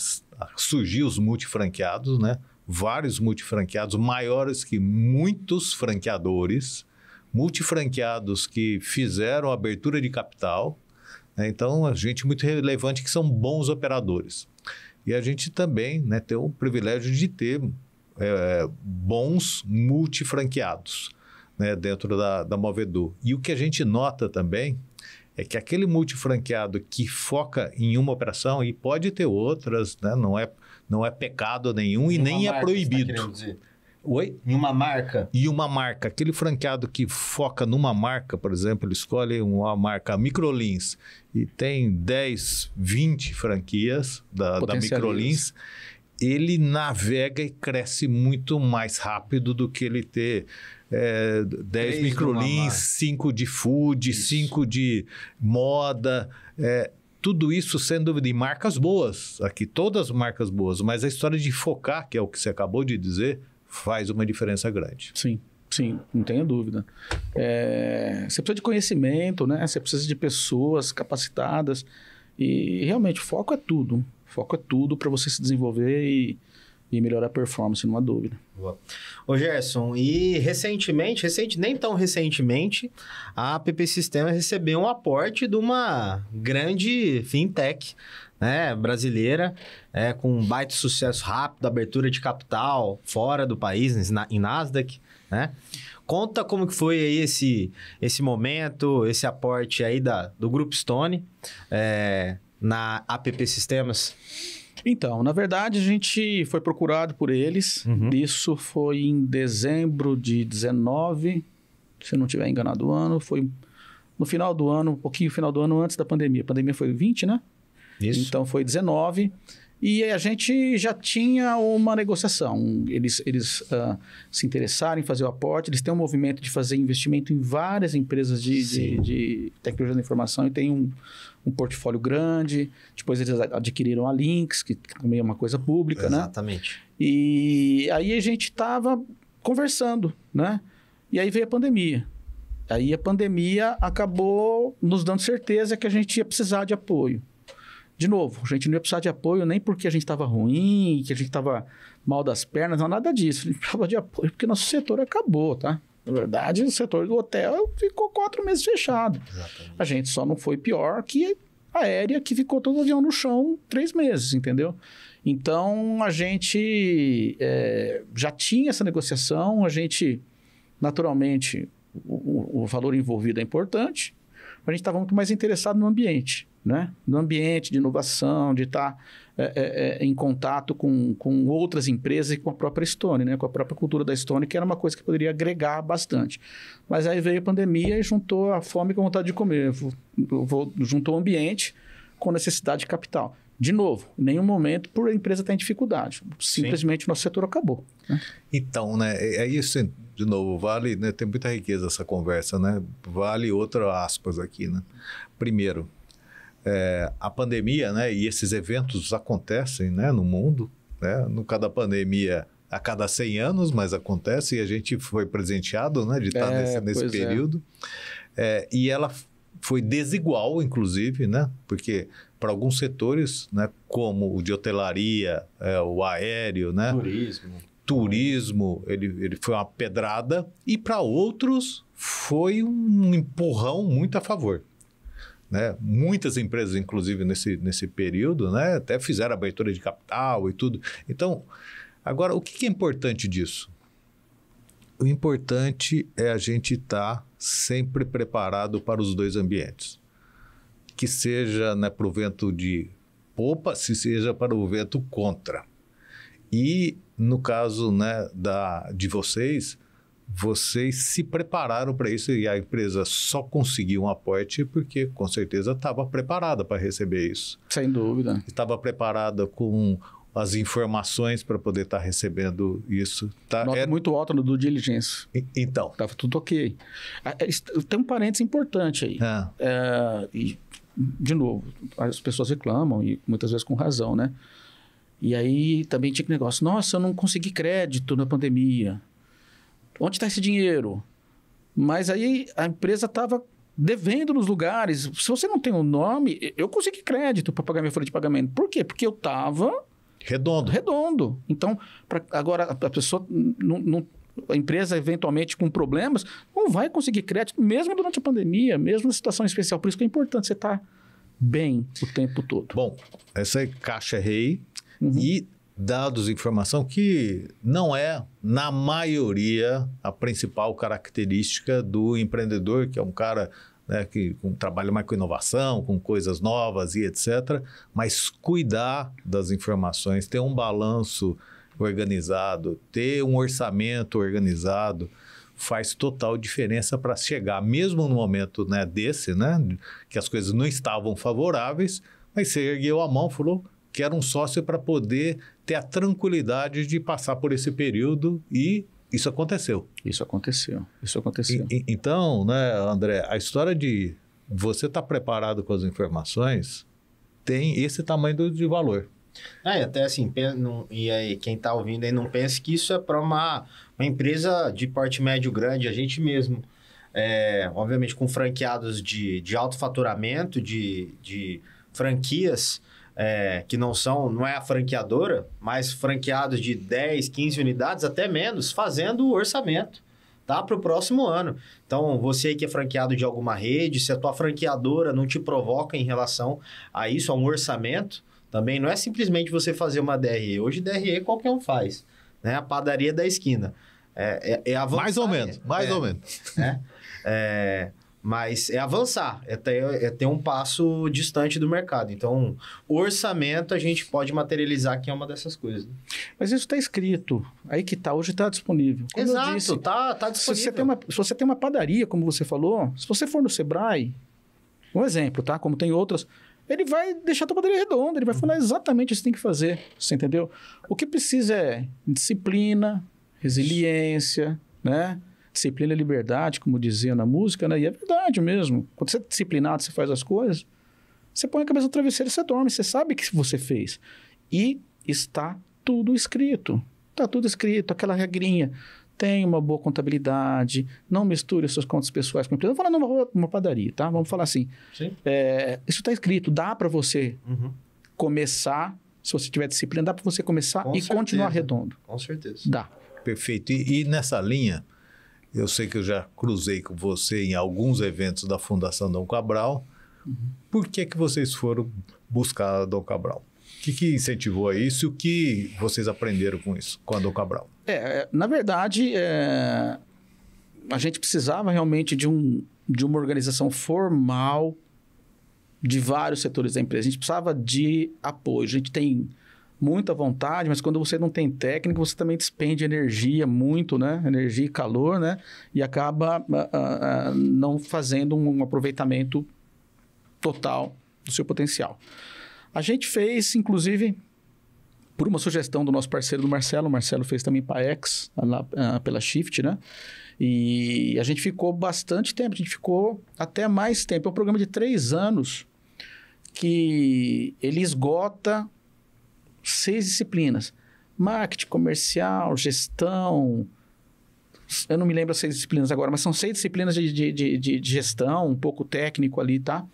surgir os multifranqueados, né? Vários multifranqueados, maiores que muitos franqueadores, multifranqueados que fizeram abertura de capital, né? Então, a gente muito relevante que são bons operadores. E a gente também, né, tem o privilégio de ter bons multifranqueados, né, dentro da Movedu. E o que a gente nota também é que aquele multifranqueado que foca em uma operação, e pode ter outras, né, não é pecado nenhum e nem é proibido. Tá dizer? Oi? Em uma marca? E uma marca. Aquele franqueado que foca numa marca, por exemplo, ele escolhe uma marca Microlins e tem 10, 20 franquias da Microlins, ele navega e cresce muito mais rápido do que ele ter 10 Microlins, 5 de food, 5 de moda, tudo isso sendo de marcas boas, aqui todas marcas boas, mas a história de focar, que é o que você acabou de dizer, faz uma diferença grande. Sim, não tenha dúvida. Você precisa de conhecimento, né? Você precisa de pessoas capacitadas e realmente foco é tudo. Foco é tudo para você se desenvolver e melhorar a performance, não há dúvida. Ô Gerson, e nem tão recentemente, a APP Sistemas recebeu um aporte de uma grande fintech, né, brasileira, com um baita sucesso rápido, abertura de capital fora do país, em Nasdaq, né? Conta como que foi aí esse momento, esse aporte aí do Grupo Stone na APP Sistemas. Então, na verdade, a gente foi procurado por eles. Uhum. Isso foi em dezembro de 19, se eu não estiver enganado o ano. Foi no final do ano, um pouquinho no final do ano antes da pandemia. A pandemia foi 20, né? Isso. Então, foi 19. E a gente já tinha uma negociação. Eles se interessaram em fazer o aporte. Eles têm um movimento de fazer investimento em várias empresas de tecnologia da informação e tem um portfólio grande. Depois eles adquiriram a Lynx, que também é uma coisa pública, Exatamente. Né? E aí a gente estava conversando, né? E aí veio a pandemia. Aí a pandemia acabou nos dando certeza que a gente ia precisar de apoio. De novo, a gente não ia precisar de apoio nem porque a gente estava ruim, que a gente estava mal das pernas, não, nada disso. A gente precisava de apoio porque nosso setor acabou, tá? Na verdade, o setor do hotel ficou 4 meses fechado. Exatamente. A gente só não foi pior que aérea que ficou todo o avião no chão 3 meses, entendeu? Então, a gente já tinha essa negociação, a gente, naturalmente, o valor envolvido é importante, mas a gente estava muito mais interessado no ambiente, né? No ambiente de inovação, de estar em contato com outras empresas e com a própria Stone, né? Com a própria cultura da Stone, que era uma coisa que poderia agregar bastante. Mas aí veio a pandemia e juntou a fome com a vontade de comer. Juntou o ambiente com necessidade de capital. De novo, em nenhum momento por a empresa ter dificuldade. Simplesmente o nosso setor acabou. Né? Então, né, é isso, de novo, vale, né, tem muita riqueza essa conversa, né? Vale outras aspas aqui, né? Primeiro, a pandemia, né, e esses eventos acontecem, né, no mundo, né? No cada pandemia a cada 100 anos, mas acontece, e a gente foi presenteado, né, de estar nesse período. E ela foi desigual, inclusive, né? Porque para alguns setores, né, como o de hotelaria, o aéreo, né? Turismo, ele foi uma pedrada, e para outros foi um empurrão muito a favor. Né? Muitas empresas, inclusive, nesse período, né, até fizeram abertura de capital e tudo. Então, agora, o que é importante disso? O importante é a gente estar sempre preparado para os dois ambientes. Que seja, né, para o vento de popa, se seja para o vento contra. E no caso, né, de vocês se prepararam para isso, e a empresa só conseguiu um aporte porque, com certeza, estava preparada para receber isso. Sem dúvida. Estava preparada com as informações para poder estar recebendo isso. Tá? Nota muito alta no due diligence. Então. Estava tudo ok. Tem um parênteses importante aí. E, de novo, as pessoas reclamam, e muitas vezes com razão, né? E aí também tinha que negócio, nossa, eu não consegui crédito na pandemia. Onde está esse dinheiro? Mas aí a empresa estava devendo nos lugares. Se você não tem um nome, eu consegui crédito para pagar minha folha de pagamento. Por quê? Porque eu estava... Redondo. Então, agora a pessoa... a empresa, eventualmente, com problemas, não vai conseguir crédito, mesmo durante a pandemia, mesmo na situação especial. Por isso que é importante você estar bem o tempo todo. Bom, essa é caixa rei e dados e informação que não é, na maioria, a principal característica do empreendedor, que é um cara, né, que trabalha mais com inovação, com coisas novas e etc. Mas cuidar das informações, ter um balanço organizado, ter um orçamento organizado, faz total diferença para chegar, mesmo no momento, né, desse, né, que as coisas não estavam favoráveis, mas você ergueu a mão e falou que era um sócio para poder ter a tranquilidade de passar por esse período, e isso aconteceu. Isso aconteceu. Então, né, André, a história de você estar preparado com as informações tem esse tamanho de valor. Até assim, e aí, quem está ouvindo aí, não pense que isso é para uma empresa de porte médio grande, a gente mesmo, obviamente com franqueados de alto faturamento, de franquias, que não é a franqueadora, mas franqueados de 10, 15 unidades, até menos, fazendo o orçamento, tá? Para o próximo ano. Então, você que é franqueado de alguma rede, se a tua franqueadora não te provoca em relação a isso, a um orçamento, também não é simplesmente você fazer uma DRE. Hoje, DRE qualquer um faz, né? A padaria da esquina. Avançar. Mais ou menos. Mas é avançar, é ter um passo distante do mercado. Então, o orçamento a gente pode materializar, que é uma dessas coisas. Né? Mas isso está escrito. Aí que está, hoje está disponível. Como Exato, eu disse, tá disponível. Se você tem uma padaria, como você falou, se você for no Sebrae, um exemplo, tá? Como tem outras, ele vai deixar a tua padaria redonda, ele vai falar exatamente o que você tem que fazer, você entendeu? O que precisa é disciplina, resiliência, né? Disciplina e liberdade, como dizia na música, né? E é verdade mesmo. Quando você é disciplinado, você faz as coisas, você põe a cabeça no travesseiro e você dorme, você sabe o que você fez. E está tudo escrito. Está tudo escrito, aquela regrinha. Tem uma boa contabilidade, não misture os seus contas pessoais com a empresa. Vamos falar numa padaria, tá? Vamos falar assim. Sim. Isso está escrito, dá para você começar, se você tiver disciplina, dá para você começar e continuar redondo. Com certeza. Dá. Perfeito. E nessa linha, eu sei que eu já cruzei com você em alguns eventos da Fundação Dom Cabral, Por que vocês foram buscar a Dom Cabral? O que incentivou a isso e o que vocês aprenderam com isso, com a Dom Cabral? Na verdade, a gente precisava realmente de uma organização formal de vários setores da empresa. A gente precisava de apoio. A gente tem muita vontade, mas quando você não tem técnica, você também despende energia muito, né? Energia e calor, né? E acaba não fazendo um aproveitamento total do seu potencial. A gente fez, inclusive, por uma sugestão do nosso parceiro, do Marcelo. O Marcelo fez também PAEX, pela Shift, né? E a gente ficou bastante tempo. A gente ficou até mais tempo. É um programa de 3 anos que ele esgota 6 disciplinas. Marketing, comercial, gestão... Eu não me lembro as 6 disciplinas agora, mas são 6 disciplinas de gestão, um pouco técnico ali, tá?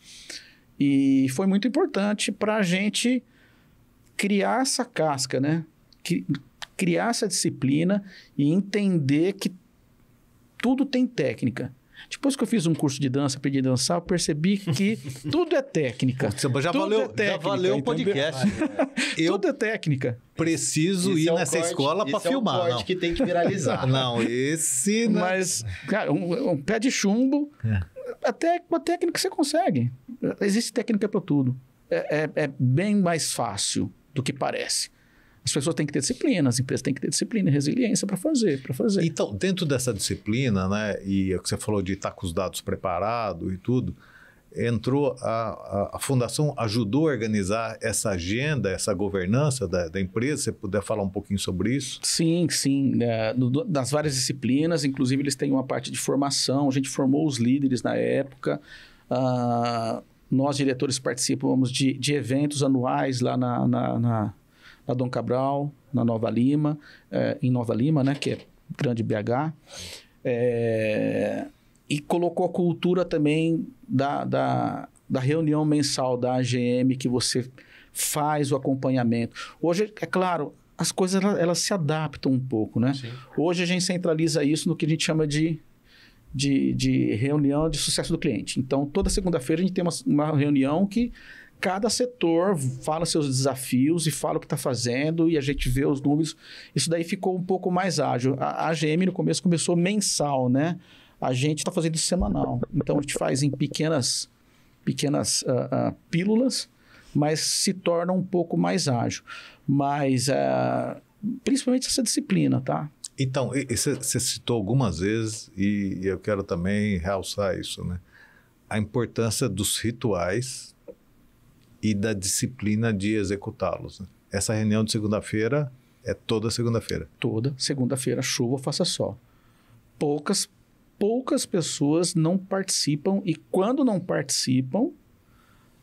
E foi muito importante para a gente criar essa casca, né? Criar essa disciplina e entender que tudo tem técnica. Depois que eu fiz um curso de dança, aprendi a dançar, eu percebi que tudo é técnica. Já valeu o podcast. Tudo é técnica. Preciso ir nessa escola para filmar. É um corte que tem que viralizar. Não, esse... Mas, cara, um pé de chumbo, até com a técnica você consegue. Existe técnica para tudo. É bem mais fácil do que parece. As pessoas têm que ter disciplina, as empresas têm que ter disciplina e resiliência para fazer. Então, dentro dessa disciplina, né, e o que você falou de estar com os dados preparados e tudo, entrou a fundação, ajudou a organizar essa agenda, essa governança da empresa. Se você puder falar um pouquinho sobre isso? Sim. Das várias disciplinas, inclusive eles têm uma parte de formação, a gente formou os líderes na época. Nós, diretores, participamos de eventos anuais lá na Dom Cabral, na Nova Lima, em Nova Lima, né, que é grande BH, e colocou a cultura também da reunião mensal da AGM, que você faz o acompanhamento. Hoje, é claro, as coisas elas se adaptam um pouco, né? Sim. Hoje a gente centraliza isso no que a gente chama de reunião de sucesso do cliente. Então, toda segunda-feira a gente tem uma reunião que cada setor fala seus desafios e fala o que está fazendo e a gente vê os números. Isso daí ficou um pouco mais ágil. A AGM no começo começou mensal, né? A gente está fazendo isso semanal. Então, a gente faz em pequenas pílulas, mas se torna um pouco mais ágil. Mas, principalmente essa disciplina, tá? Então, você citou algumas vezes e eu quero também realçar isso, né? A importância dos rituais e da disciplina de executá-los. Né? Essa reunião de segunda-feira é toda segunda-feira. Toda segunda-feira, chuva ou faça sol. Poucas pessoas não participam e quando não participam,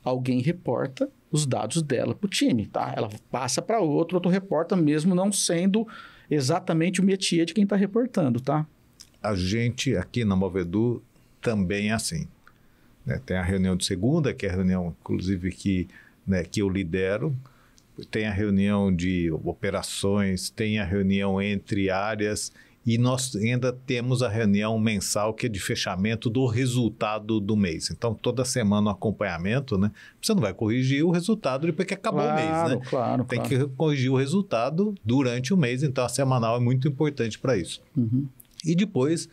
alguém reporta os dados dela para o time, tá? Ela passa para outro reporta, mesmo não sendo exatamente o métier de quem está reportando, tá? A gente aqui na Movedu também é assim. Né? Tem a reunião de segunda, que é a reunião, inclusive, que eu lidero. Tem a reunião de operações, tem a reunião entre áreas e nós ainda temos a reunião mensal, que é de fechamento do resultado do mês. Então, toda semana um acompanhamento, né? Você não vai corrigir o resultado depois que acabou o mês, né? Claro. Tem que corrigir o resultado durante o mês, então a semanal é muito importante para isso. Uhum. E depois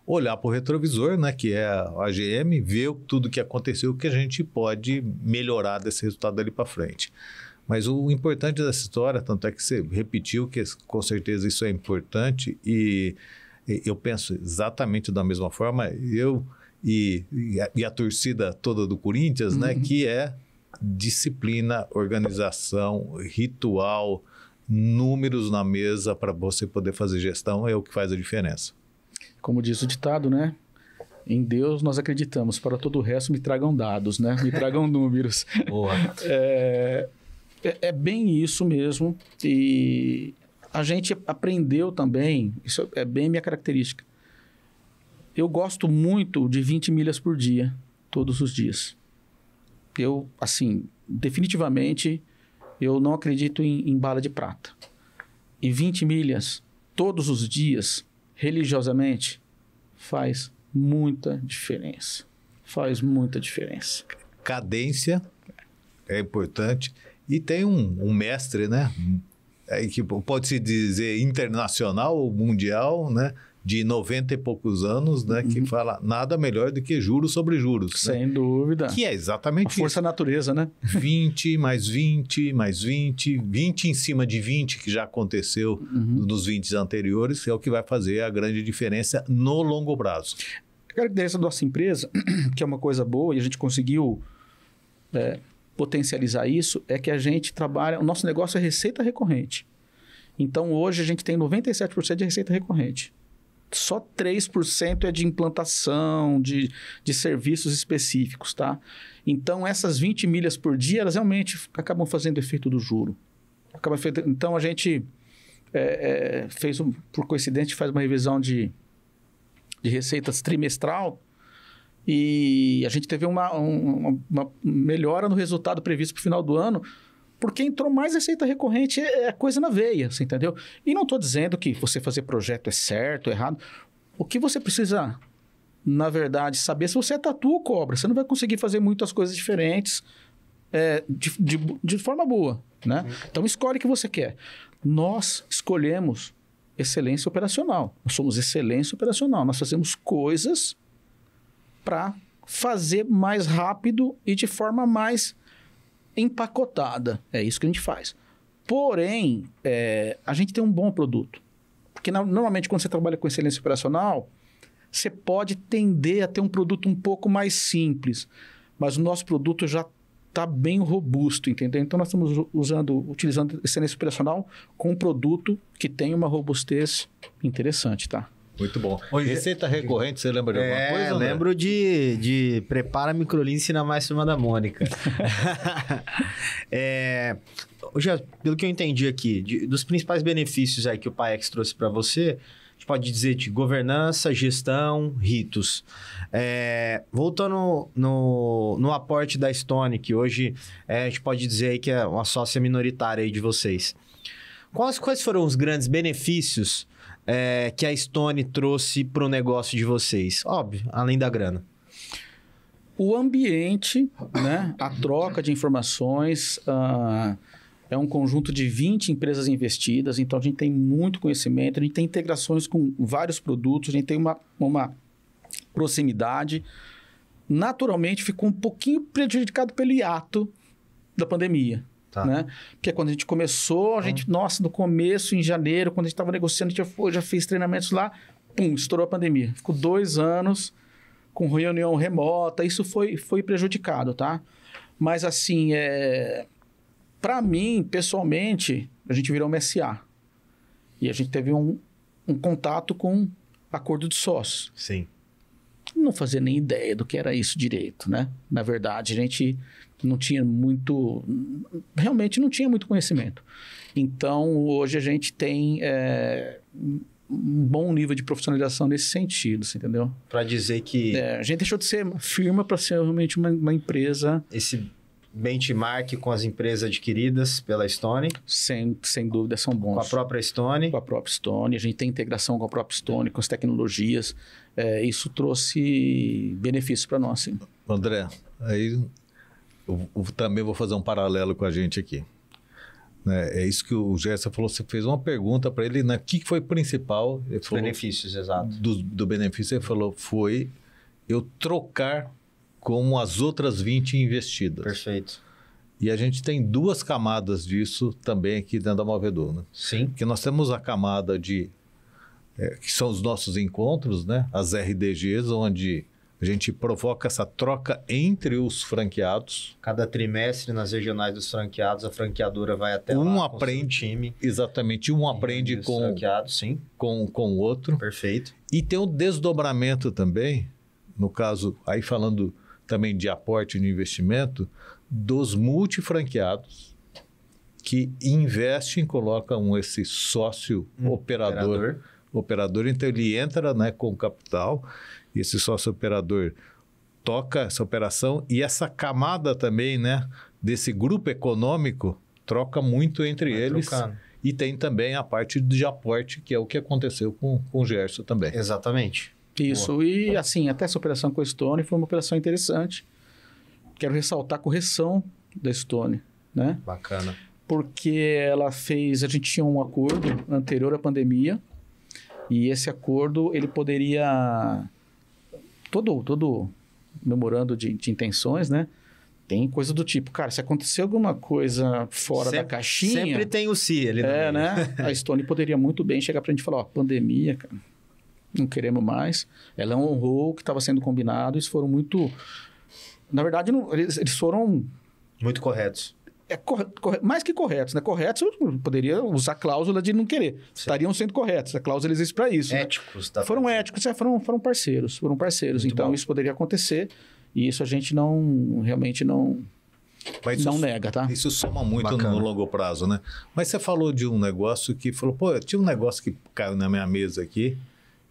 olhar para o retrovisor, né, que é a AGM, ver tudo que aconteceu, o que a gente pode melhorar desse resultado dali para frente. Mas o importante dessa história, tanto é que você repetiu que com certeza isso é importante e eu penso exatamente da mesma forma, eu e a torcida toda do Corinthians, né, que é disciplina, organização, ritual, números na mesa para você poder fazer gestão é o que faz a diferença. Como diz o ditado, né? Em Deus nós acreditamos, para todo o resto me tragam dados, né? Me tragam números. Boa. É bem isso mesmo. E a gente aprendeu também, isso é bem minha característica. Eu gosto muito de 20 milhas por dia, todos os dias. Eu, assim, definitivamente, eu não acredito em bala de prata. E 20 milhas todos os dias, religiosamente, faz muita diferença. Faz muita diferença. cadência é importante. E tem um mestre, né? Que pode-se dizer internacional ou mundial, né? De 90 e poucos anos, né? Que fala nada melhor do que juros sobre juros. Sem né? dúvida. Que é exatamente a força isso. da natureza, né? 20 mais 20 mais 20, 20 em cima de 20, que já aconteceu nos 20 anteriores, é o que vai fazer a grande diferença no longo prazo. A característica da nossa empresa, que é uma coisa boa, e a gente conseguiu potencializar isso, é que a gente trabalha... O nosso negócio é receita recorrente. Então, hoje, a gente tem 97% de receita recorrente. Só 3% é de implantação, de serviços específicos, tá? Então, essas 20 milhas por dia, elas realmente acabam fazendo efeito do juro. Então, a gente fez, por coincidência, faz uma revisão de receitas trimestral e a gente teve uma melhora no resultado previsto para o final do ano, porque entrou mais receita recorrente, é coisa na veia, você entendeu? E não estou dizendo que você fazer projeto é certo, é errado. O que você precisa, na verdade, saber se você é tatu ou cobra. Você não vai conseguir fazer muitas coisas diferentes de forma boa, né? Então, escolhe o que você quer. Nós escolhemos excelência operacional. Nós somos excelência operacional. Nós fazemos coisas para fazer mais rápido e de forma mais empacotada. É isso que a gente faz. Porém, a gente tem um bom produto. Porque normalmente quando você trabalha com excelência operacional, você pode tender a ter um produto um pouco mais simples. Mas o nosso produto já está bem robusto, entendeu? Então, nós estamos utilizando excelência operacional com um produto que tem uma robustez interessante, tá? Muito bom. Receita recorrente, você lembra de alguma coisa? Eu lembro de prepara microlina e ensina mais turma da Mônica. Hoje, pelo que eu entendi aqui, dos principais benefícios aí que o PAEX trouxe para você, a gente pode dizer de governança, gestão, ritos. Voltando no aporte da Stone, que hoje a gente pode dizer aí que é uma sócia minoritária aí de vocês. Quais foram os grandes benefícios que a Stone trouxe para o negócio de vocês? Óbvio, além da grana. O ambiente, né? A troca de informações, é um conjunto de 20 empresas investidas, então a gente tem muito conhecimento, a gente tem integrações com vários produtos, a gente tem uma proximidade. Naturalmente, ficou um pouquinho prejudicado pelo hiato da pandemia. Tá. Né? Porque quando a gente começou, no começo, em janeiro, quando a gente estava negociando, a gente já fez treinamentos lá, estourou a pandemia. Ficou 2 anos com reunião remota, isso foi prejudicado, tá? Mas assim, para mim, pessoalmente, a gente virou um SA. E a gente teve um contato com acordo de sócios. Sim. Não fazia nem ideia do que era isso direito, né? Na verdade, a gente não tinha realmente não tinha muito conhecimento. Então, hoje a gente tem um bom nível de profissionalização nesse sentido, você entendeu? Para dizer que... a gente deixou de ser uma firma para ser realmente uma empresa... Esse benchmark com as empresas adquiridas pela Stone? Sem dúvida, são bons. Com a própria Stone? Com a própria Stone. A gente tem integração com a própria Stone, com as tecnologias. Isso trouxe benefício para nós, sim. André, aí eu também vou fazer um paralelo com a gente aqui. É isso que o Gerson falou, você fez uma pergunta para ele, né? O que foi principal? Ele falou, benefícios, exato. Do benefício, ele falou, foi eu trocar com as outras 20 investidas. Perfeito. E a gente tem 2 camadas disso também aqui dentro da Movedor, né? Sim. Porque nós temos a camada que são os nossos encontros, né? As RDGs, onde a gente provoca essa troca entre os franqueados. Cada trimestre, nas regionais dos franqueados, a franqueadora vai até lá aprende, com o time. Exatamente, aprende com franqueados, sim. Com o outro. Perfeito. E tem um desdobramento também, no caso, aí falando também de aporte no investimento, dos multifranqueados que investem, colocam esse sócio operador, então ele entra, né, com capital, esse sócio operador toca essa operação e essa camada também, né, desse grupo econômico troca muito entre eles. Trocando. E tem também a parte de aporte, que é o que aconteceu com o Gerson também. Exatamente. Isso, e assim, até essa operação com a Stone foi uma operação interessante, quero ressaltar a correção da Stone, né? Bacana. Porque a gente tinha um acordo anterior à pandemia, e esse acordo, ele poderia... Todo memorando de intenções, né? Tem coisa do tipo, cara, se acontecer alguma coisa fora da caixinha... Sempre tem o si ali no meio. né? A Stone poderia muito bem chegar pra gente e falar, pandemia, cara, não queremos mais. Ela honrou o que estava sendo combinado, eles foram muito... Na verdade, eles foram... Muito corretos. Mais que corretos, né? Corretos, eu poderia usar a cláusula de não querer. Sim. Estariam sendo corretos. A cláusula existe para isso. Éticos. Né? Foram éticos, foram parceiros. Foram parceiros. Muito então, bom. Isso poderia acontecer. E isso a gente realmente não nega, tá? Isso soma muito Bacana. no longo prazo, né? Mas você falou de um negócio que falou, pô, tinha um negócio que caiu na minha mesa aqui,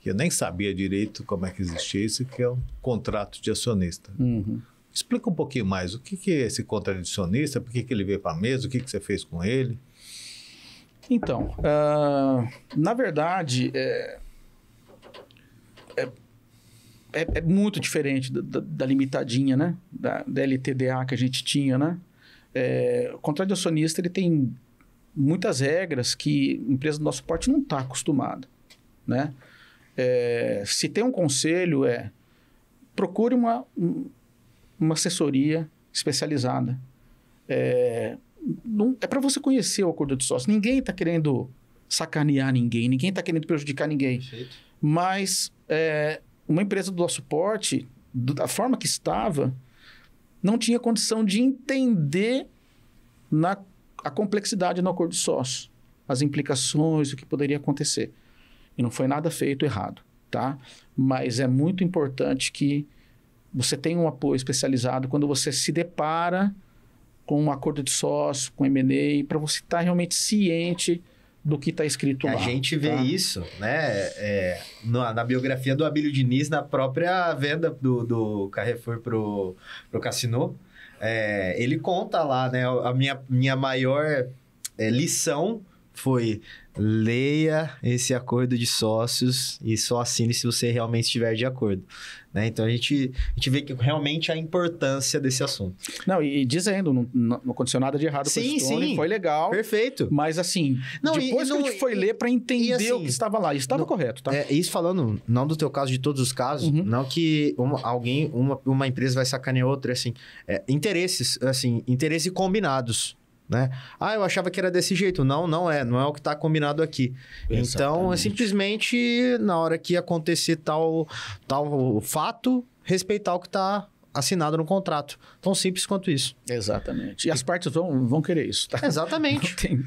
que eu nem sabia direito como é que existia isso, que é um contrato de acionista. Uhum. Explica um pouquinho mais, o que é esse contrato de acionista, por que ele veio para a mesa, o que você fez com ele? Então, na verdade, é muito diferente da limitadinha, né? Da LTDA que a gente tinha, né? O contrato de acionista, ele tem muitas regras que a empresa do nosso porte não está acostumada, né? Se tem um conselho, procure uma assessoria especializada. É para você conhecer o acordo de sócio. Ninguém está querendo sacanear ninguém está querendo prejudicar ninguém. Perfeito. Mas uma empresa do nosso porte, da forma que estava, não tinha condição de entender a complexidade no acordo de sócio, as implicações, o que poderia acontecer. E não foi nada feito errado, tá? Mas é muito importante que você tenha um apoio especializado quando você se depara com um acordo de sócio, com M&A, para você estar realmente ciente do que está escrito lá. A gente vê isso, né? Na biografia do Abílio Diniz, na própria venda do Carrefour pro Cassino. Ele conta lá, né? A minha maior lição foi: leia esse acordo de sócios e só assine se você realmente estiver de acordo. Né? Então, a gente vê que realmente a importância desse assunto. Não, e dizendo, não aconteceu nada de errado com a Stone, foi legal. Perfeito. Mas assim, depois que a gente foi ler para entender assim, o que estava lá, estava correto, tá? Isso falando, não do teu caso, de todos os casos, não que uma empresa vai sacanear outra, assim, interesses combinados. Né? Eu achava que era desse jeito. Não é o que está combinado aqui. Exatamente. Então, simplesmente, na hora que acontecer tal fato, respeitar o que está assinado no contrato. Tão simples quanto isso. Exatamente. E as partes vão querer isso, tá? Exatamente.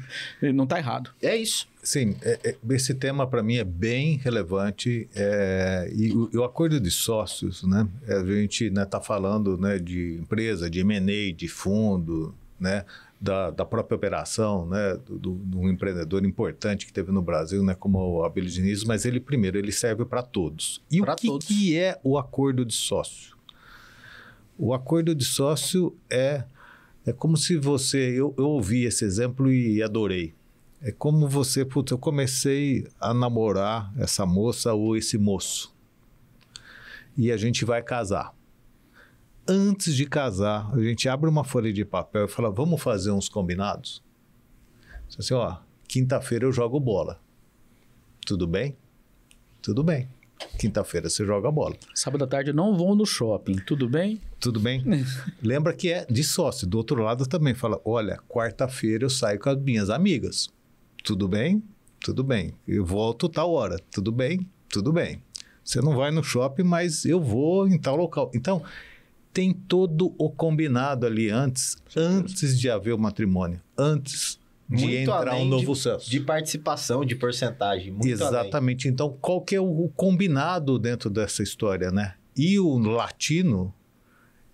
Não está errado. É isso. Sim, esse tema para mim é bem relevante. E o acordo de sócios, né? A gente está falando, né, de empresa, de M&A, de fundo, né? Da própria operação, né, do um empreendedor importante que teve no Brasil, né, como o Abílio Diniz, mas ele serve para todos. E o que é o acordo de sócio? O acordo de sócio é como se eu ouvi esse exemplo e adorei. É como eu comecei a namorar essa moça ou esse moço e a gente vai casar. Antes de casar, a gente abre uma folha de papel e fala, vamos fazer uns combinados? Assim, quinta-feira eu jogo bola. Tudo bem? Tudo bem. Quinta-feira você joga bola. Sábado à tarde eu não vou no shopping. Tudo bem? Tudo bem. Lembra que é de sócio. Do outro lado também fala, olha, quarta-feira eu saio com as minhas amigas. Tudo bem? Tudo bem. Eu volto tal hora. Tudo bem? Tudo bem. Você não vai no shopping, mas eu vou em tal local. Então, tem todo o combinado ali antes de haver o matrimônio, antes de muito entrar um novo sócio. De participação, de porcentagem. Muito exatamente. Além. Então, qual que é o combinado dentro dessa história, né? E o latino,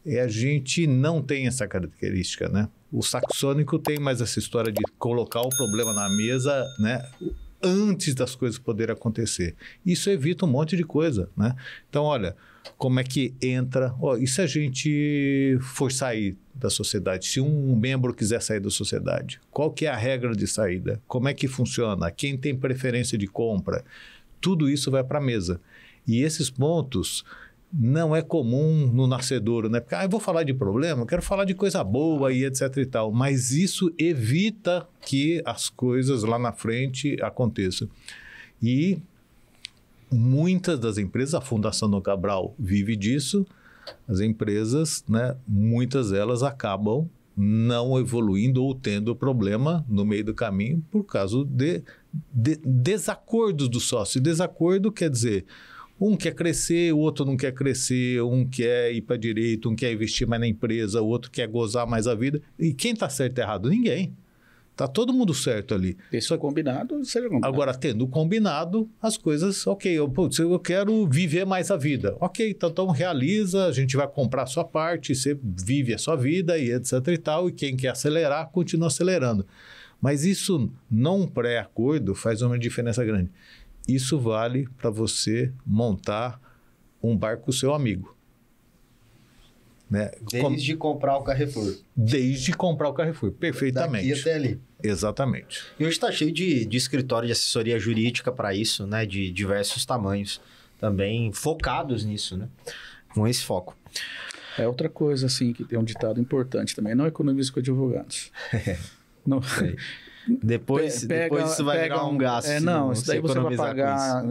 a gente não tem essa característica, né? O saxônico tem mais essa história de colocar o problema na mesa, né? Antes das coisas poderem acontecer. Isso evita um monte de coisa, né? Então, olha, como é que entra... e se a gente for sair da sociedade? Se um membro quiser sair da sociedade, qual que é a regra de saída? Como é que funciona? Quem tem preferência de compra? Tudo isso vai para a mesa. E esses pontos não é comum no nascedouro, né? Porque, eu vou falar de problema, eu quero falar de coisa boa e etc e tal. Mas isso evita que as coisas lá na frente aconteçam. E muitas das empresas, a Fundação Dom Cabral vive disso, as empresas, né, muitas delas acabam não evoluindo ou tendo problema no meio do caminho por causa de desacordos do sócio. Desacordo quer dizer, um quer crescer, o outro não quer crescer, um quer ir para a direita, um quer investir mais na empresa, o outro quer gozar mais a vida. E quem está certo e errado? Ninguém. Está todo mundo certo ali. Isso é combinado, seja combinado. Agora, tendo combinado, as coisas, ok, eu quero viver mais a vida. Ok, então realiza, a gente vai comprar a sua parte, você vive a sua vida e etc e tal, e quem quer acelerar, continua acelerando. Mas isso, não pré-acordo, faz uma diferença grande. Isso vale para você montar um bar com o seu amigo. Né? Desde comprar o Carrefour. Desde comprar o Carrefour, perfeitamente. Daqui até ali. Exatamente. E hoje está cheio de escritório de assessoria jurídica para isso, né? De diversos tamanhos, também focados nisso, né? Com esse foco. É outra coisa, assim, que tem um ditado importante também. Não economize com advogados. Não... Depois isso vai virar um gasto. Não, isso daí você vai pagar,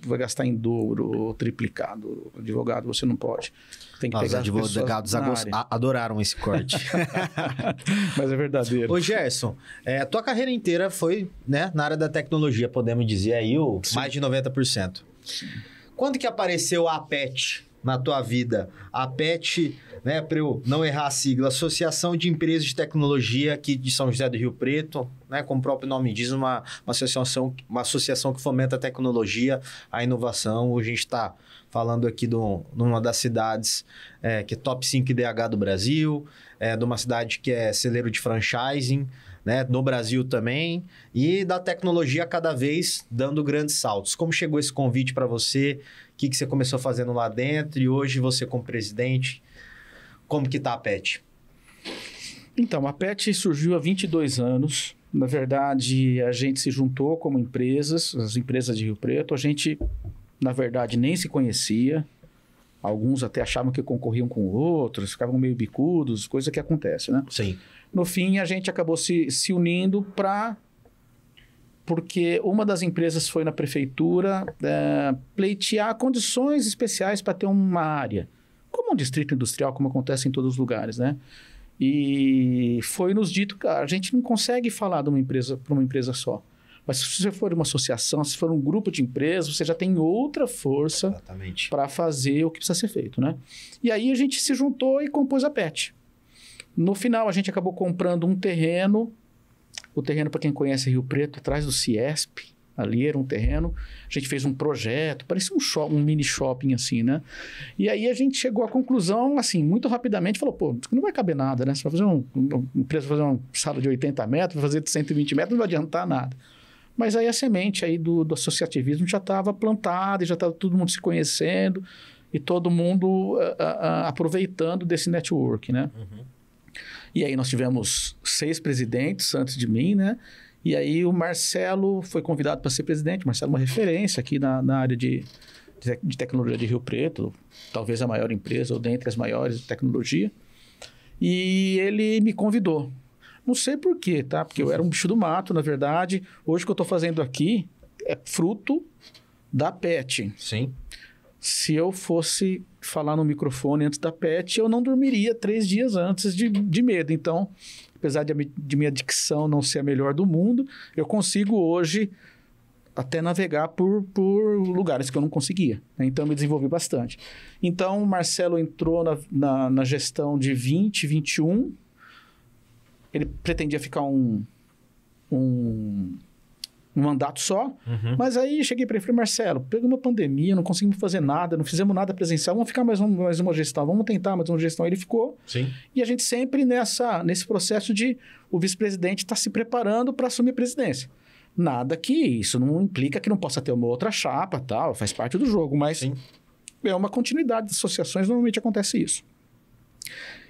vai gastar em dobro ou triplicado. Advogado, você não pode. Tem que pegar os advogados adoraram esse corte. Mas é verdadeiro. Ô Gerson, tua carreira inteira foi, né, na área da tecnologia, podemos dizer aí, mais de 90%. Sim. Quando que apareceu a APET na tua vida? A APET, né, para eu não errar a sigla, Associação de Empresas de Tecnologia aqui de São José do Rio Preto, né, como o próprio nome diz, uma associação que fomenta a tecnologia, a inovação. Hoje a gente está falando aqui de uma das cidades que é top 5 IDH do Brasil, de uma cidade que é celeiro de franchising, né, no Brasil também, e da tecnologia cada vez dando grandes saltos. Como chegou esse convite para você? O que você começou fazendo lá dentro? E hoje você como presidente, como que está a PET? Então, a PET surgiu há 22 anos. Na verdade, a gente se juntou como empresas, as empresas de Rio Preto. A gente, na verdade, nem se conhecia. Alguns até achavam que concorriam com outros, ficavam meio bicudos, coisa que acontece, né? Sim. No fim, a gente acabou se unindo porque uma das empresas foi na prefeitura pleitear condições especiais para ter uma área, como um distrito industrial, como acontece em todos os lugares, né? E foi nos dito que a gente não consegue falar de uma empresa para uma empresa só. Mas se você for uma associação, se for um grupo de empresas, você já tem outra força para fazer o que precisa ser feito, né? E aí a gente se juntou e compôs a PET. No final, a gente acabou comprando um terreno. O terreno, para quem conhece Rio Preto, atrás do Ciesp, ali era um terreno. A gente fez um projeto, parecia um mini shopping assim, né? E aí a gente chegou à conclusão, assim, muito rapidamente, falou, pô, não vai caber nada, né? Você vai fazer uma empresa, fazer uma sala de 80 metros, vai fazer de 120 metros, não vai adiantar nada. Mas aí a semente aí do associativismo já estava plantada, e já estava todo mundo se conhecendo e todo mundo aproveitando desse network, né? Uhum. E aí nós tivemos 6 presidentes antes de mim, né? E aí o Marcelo foi convidado para ser presidente. Marcelo é uma referência aqui na área de tecnologia de Rio Preto, talvez a maior empresa ou dentre as maiores de tecnologia. E ele me convidou. Não sei por quê, tá? Porque eu era um bicho do mato, na verdade. Hoje o que eu estou fazendo aqui é fruto da PET. Sim. Se eu fosse falar no microfone antes da PET, eu não dormiria 3 dias antes de medo. Então, apesar de minha dicção não ser a melhor do mundo, eu consigo hoje até navegar por lugares que eu não conseguia. Né? Então, eu me desenvolvi bastante. Então, o Marcelo entrou na gestão de 2021. Ele pretendia ficar um mandato só, mas aí cheguei para ele e falei, Marcelo, pegou uma pandemia, não conseguimos fazer nada, não fizemos nada presencial, vamos ficar mais uma gestão, vamos tentar mais uma gestão. Ele ficou. Sim. E a gente sempre nesse processo de o vice-presidente estar se preparando para assumir a presidência. Nada que isso não implica que não possa ter uma outra chapa, tal, faz parte do jogo, mas Sim. É uma continuidade de associações, normalmente acontece isso.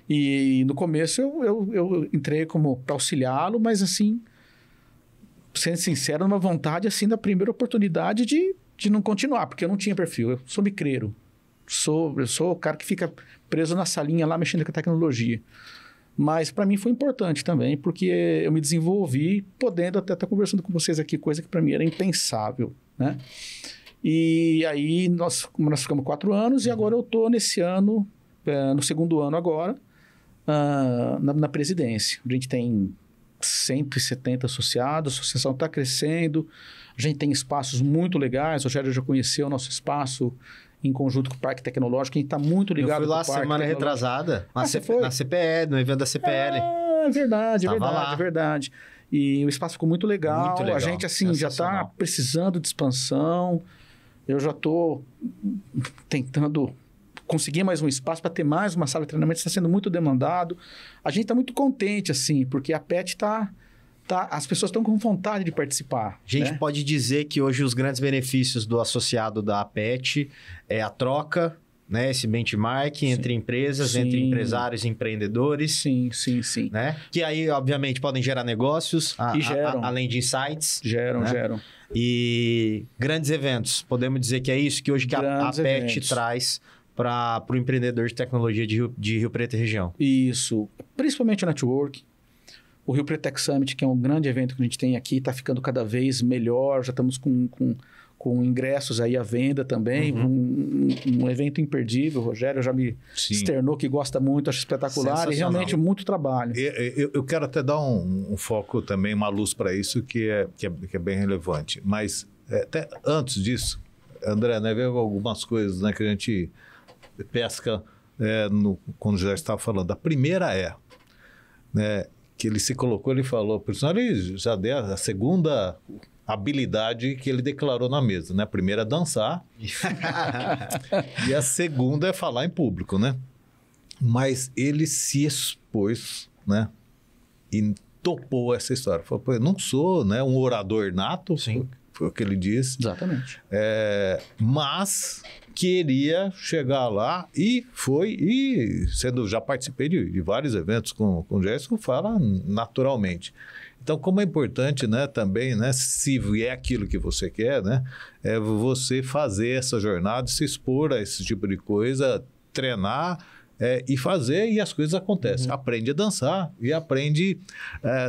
E no começo eu entrei como para auxiliá-lo, mas assim, sendo sincero, numa vontade assim da primeira oportunidade de não continuar, porque eu não tinha perfil, eu sou micreiro. Eu sou o cara que fica preso na salinha lá mexendo com a tecnologia. Mas para mim foi importante também, porque eu me desenvolvi podendo até estar conversando com vocês aqui, coisa que para mim era impensável, né? E aí nós ficamos 4 anos e agora eu estou nesse ano, no segundo ano agora, na presidência. A gente tem 170 associados, a associação está crescendo, a gente tem espaços muito legais, o Rogério já conheceu o nosso espaço em conjunto com o Parque Tecnológico, a gente está muito ligado com o Parque Tecnológico. Eu fui lá semana retrasada, na CPE, no evento da CPL. É verdade. E o espaço ficou muito legal. Muito legal. A gente, assim, já está precisando de expansão. Eu já estou tentando conseguir mais um espaço para ter mais uma sala de treinamento. Está sendo muito demandado. A gente está muito contente, assim, porque a PET as pessoas estão com vontade de participar. A gente pode dizer que hoje os grandes benefícios do associado da PET é a troca, né? Esse benchmark entre empresas, entre empresários e empreendedores. Sim. Né? Que aí, obviamente, podem gerar negócios, além de insights. Geram. E grandes eventos. Podemos dizer que é isso que hoje que a PET traz para o empreendedor de tecnologia de Rio Preto e região. Isso. Principalmente o network. O Rio Preto Tech Summit, que é um grande evento que a gente tem aqui, está ficando cada vez melhor. Já estamos com ingressos aí à venda também. Um evento imperdível. O Rogério já me externou que gosta muito, acho espetacular. E realmente muito trabalho. Eu quero até dar um foco também, uma luz para isso, que é bem relevante. Mas até antes disso, André, né, veio algumas coisas, né, que a gente pesca quando já estava falando. A primeira né, que ele se colocou, ele falou, por sinal, ele já deu a segunda habilidade que ele declarou na mesa, né? A primeira é dançar e a segunda é falar em público, né? Mas ele se expôs, né? E topou essa história. Falou, pô, eu não sou, né, um orador nato, foi o que ele disse. Exatamente. Mas queria chegar lá e já participei de vários eventos com o Gerson, fala naturalmente. Então, como é importante, né, também, né, se é aquilo que você quer, né, é você fazer essa jornada, se expor a esse tipo de coisa, treinar e fazer, e as coisas acontecem. Aprende a dançar e aprende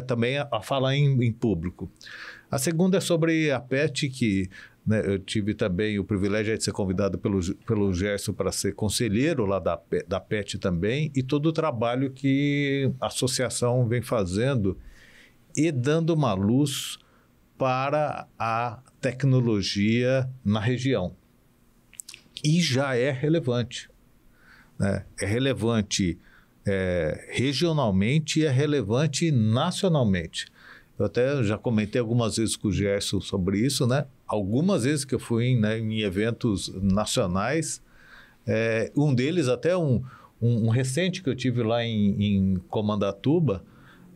também a falar em público. A segunda é sobre a PET, que, né, eu tive também o privilégio de ser convidado pelo Gerson para ser conselheiro lá da PET também, e todo o trabalho que a associação vem fazendo e dando uma luz para a tecnologia na região. E já é relevante. Né? É relevante regionalmente e é relevante nacionalmente. Eu até já comentei algumas vezes com o Gerson sobre isso, né? Algumas vezes que eu fui em eventos nacionais, um deles até um recente que eu tive lá em Comandatuba,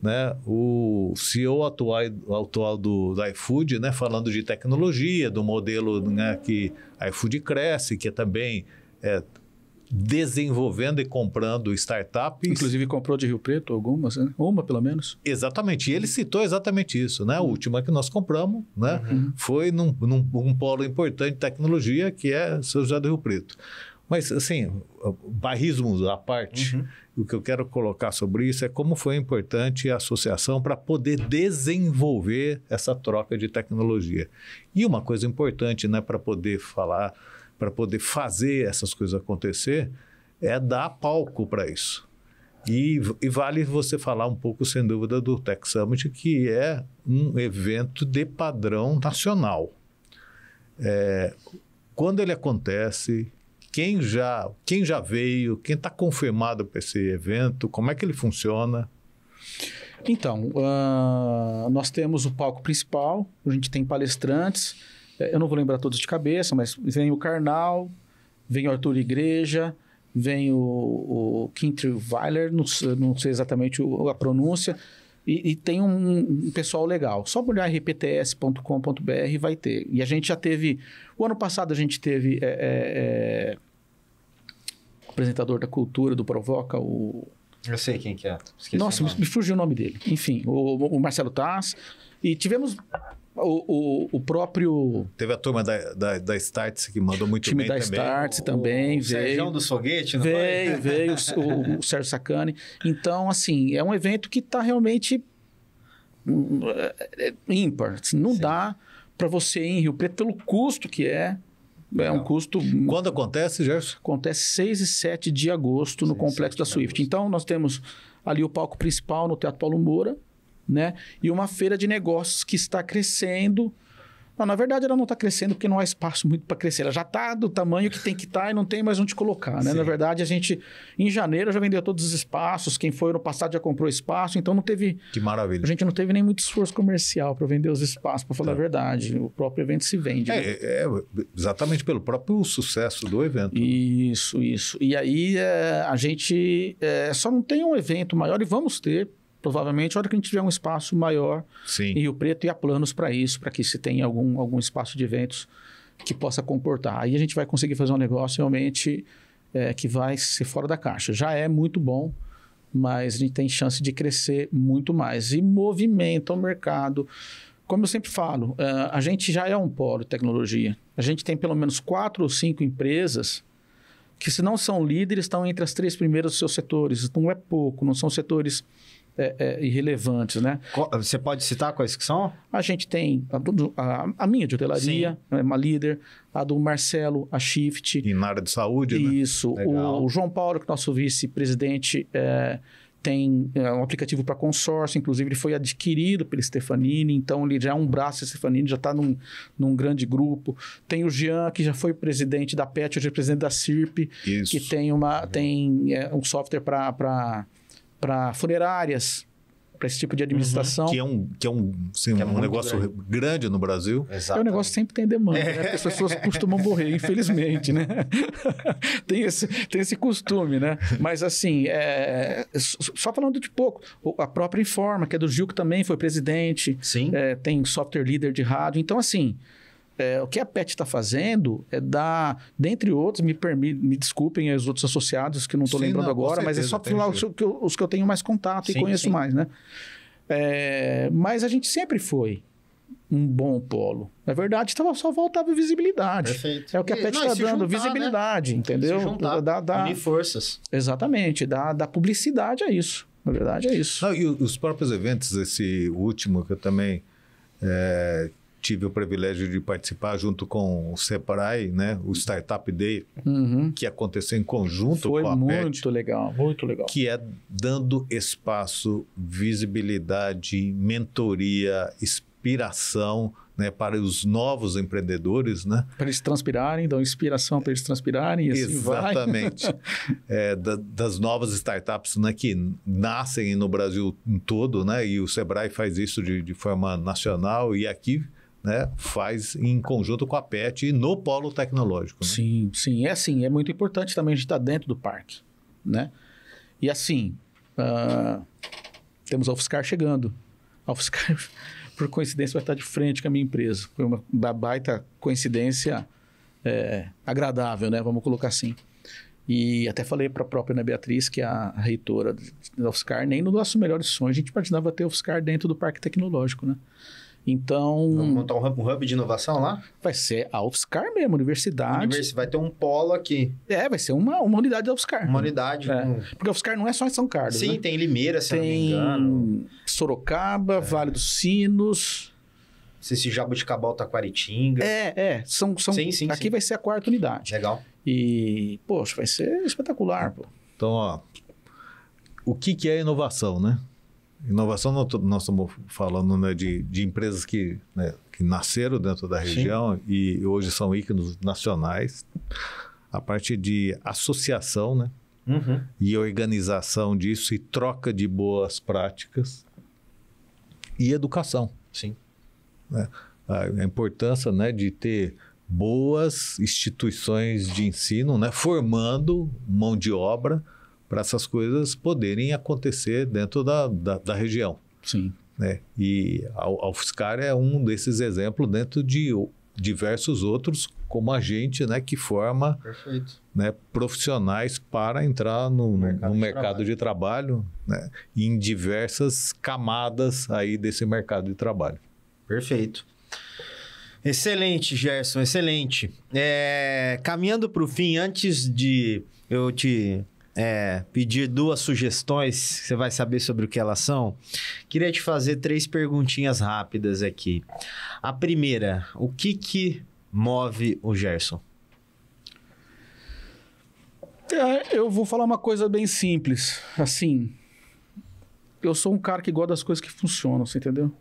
né? O CEO atual do iFood, né? Falando de tecnologia, do modelo, né, que a iFood cresce, que é também desenvolvendo e comprando startups. Inclusive comprou de Rio Preto algumas, né? Uma pelo menos. Exatamente, e ele citou exatamente isso, né? A última que nós compramos, né? Foi num polo importante de tecnologia, que é São José do Rio Preto. Mas, assim, bairrismos à parte, o que eu quero colocar sobre isso é como foi importante a associação para poder desenvolver essa troca de tecnologia. E uma coisa importante, né, para poder falar, para poder fazer essas coisas acontecer, é dar palco para isso. E vale você falar um pouco, sem dúvida, do Tech Summit, que é um evento de padrão nacional. Quando ele acontece, quem já veio, quem está confirmado para esse evento, como é que ele funciona? Então, nós temos o palco principal, a gente tem palestrantes, eu não vou lembrar todos de cabeça, mas vem o Karnal, vem o Arthur Igreja, vem o Kintry Weiler, não sei exatamente a pronúncia, e tem um pessoal legal. Só olhar rpts.com.br vai ter. E a gente já teve... O ano passado a gente teve o apresentador da cultura do Provoca, o... Eu sei quem que é. Nossa, me fugiu o nome dele. Enfim, o Marcelo Taz. E tivemos O próprio Teve a turma da Startse que mandou muito time bem da também. Startse também o Sérgio do Foguete, não veio o Sérgio Sacani. Então, assim, é um evento que está realmente ímpar. Assim, não dá para você ir em Rio Preto pelo custo que é. É um custo... Quando acontece, Gerson? Acontece 6 e 7 de agosto no Complexo da Swift. Então, nós temos ali o palco principal no Teatro Paulo Moura, né? E uma feira de negócios que está crescendo. Não, na verdade, ela não está crescendo porque não há espaço muito para crescer. Ela já está do tamanho que tem que estar e não tem mais onde colocar, né? Na verdade, a gente, em janeiro, já vendeu todos os espaços. Quem foi no passado já comprou espaço. Então, não teve... Que maravilha. A gente não teve nem muito esforço comercial para vender os espaços, para falar a verdade. O próprio evento se vende. Né? Exatamente pelo próprio sucesso do evento. Isso. E aí, a gente só não tem um evento maior e vamos ter, provavelmente, a hora que a gente tiver um espaço maior em Rio Preto, e há planos para isso, para que se tenha algum espaço de eventos que possa comportar. Aí a gente vai conseguir fazer um negócio realmente que vai ser fora da caixa. Já é muito bom, mas a gente tem chance de crescer muito mais. E movimenta o mercado. Como eu sempre falo, a gente já é um polo de tecnologia. A gente tem pelo menos 4 ou 5 empresas que, se não são líderes, estão entre as 3 primeiras dos seus setores. Não é pouco, não são setores... irrelevantes, né? Você pode citar quais que são? A gente tem a minha de hotelaria, é uma líder, a do Marcelo, a Shift. E na área de saúde, Isso. Né? O João Paulo, que é nosso vice-presidente, tem um aplicativo para consórcio, inclusive ele foi adquirido pela Stefanini, então ele já é um braço da Stefanini, já está num grande grupo. Tem o Jean, que já foi presidente da PET, hoje é presidente da CIRP, que tem um software para funerárias, para esse tipo de administração. Que é um negócio grande no Brasil. Exatamente. É um negócio que sempre tem demanda, né? Porque as pessoas costumam morrer, infelizmente, né? tem esse costume, né? Mas, assim, só falando de pouco, a própria Informa, que é do Gil, que também foi presidente. Sim. Tem software líder de rádio. Então, assim... o que a PET está fazendo é dar, dentre outros, me desculpem os outros associados que não estou lembrando agora, mas é só para falar os que eu tenho mais contato e conheço mais, né? Mas a gente sempre foi um bom polo. Na verdade, só faltava visibilidade. Perfeito. É o que a PET está dando, visibilidade, né? Entendeu? Se juntar, unir forças. Exatamente, dá publicidade a isso. Na verdade, é isso. Não, e os próprios eventos, esse último que eu também... tive o privilégio de participar junto com o Sebrae, né? O Startup Day, que aconteceu em conjunto com a PET. Foi muito legal, muito legal. Que é dando espaço, visibilidade, mentoria, inspiração, né, para os novos empreendedores, né? Para eles transpirarem, dão inspiração para eles transpirarem e assim exatamente. Das novas startups, né, que nascem no Brasil todo, né? E o Sebrae faz isso de forma nacional e aqui... né, faz em conjunto com a PET no polo tecnológico. Né? Sim. É muito importante também a gente estar dentro do parque, né? E assim, temos a UFSCar chegando. A UFSCar, por coincidência, vai estar de frente com a minha empresa. Foi uma baita coincidência agradável, né? Vamos colocar assim. E até falei para a própria Ana Beatriz, que é a reitora da UFSCar, nem no nosso melhores sonhos a gente imaginava ter a UFSCar dentro do parque tecnológico, né? Então... Vamos montar um hub de inovação lá? Vai ser a UFSCar mesmo, universidade. Vai ter um polo aqui. Vai ser uma unidade da UFSCar. Uma unidade. Porque a UFSCar não é só em São Carlos, Sim, né? tem Limeira, se não me engano. Sorocaba, Vale dos Sinos. Esse Jabuticabal, Taquaritinga. São Sim. Aqui vai ser a 4ª unidade. Legal. E, poxa, vai ser espetacular, pô. Então, ó, o que é inovação, né? Inovação, nós estamos falando, né, de empresas que nasceram dentro da região e hoje são ícones nacionais. A parte de associação, né? E organização disso e troca de boas práticas e educação. Sim. Né? A importância, né, de ter boas instituições de ensino, né, formando mão de obra para essas coisas poderem acontecer dentro da região. Sim. Né? E a UFSCar é um desses exemplos dentro de diversos outros, como a gente, né, que forma, né, profissionais para entrar no mercado de trabalho, né, em diversas camadas aí desse mercado de trabalho. Perfeito. Excelente, Gerson, excelente. Caminhando para o fim, antes de eu te pedir 2 sugestões, você vai saber sobre o que elas são, queria te fazer 3 perguntinhas rápidas aqui. A primeira, o que move o Gerson? Eu vou falar uma coisa bem simples. Assim, eu sou um cara que gosta das coisas que funcionam, você entendeu?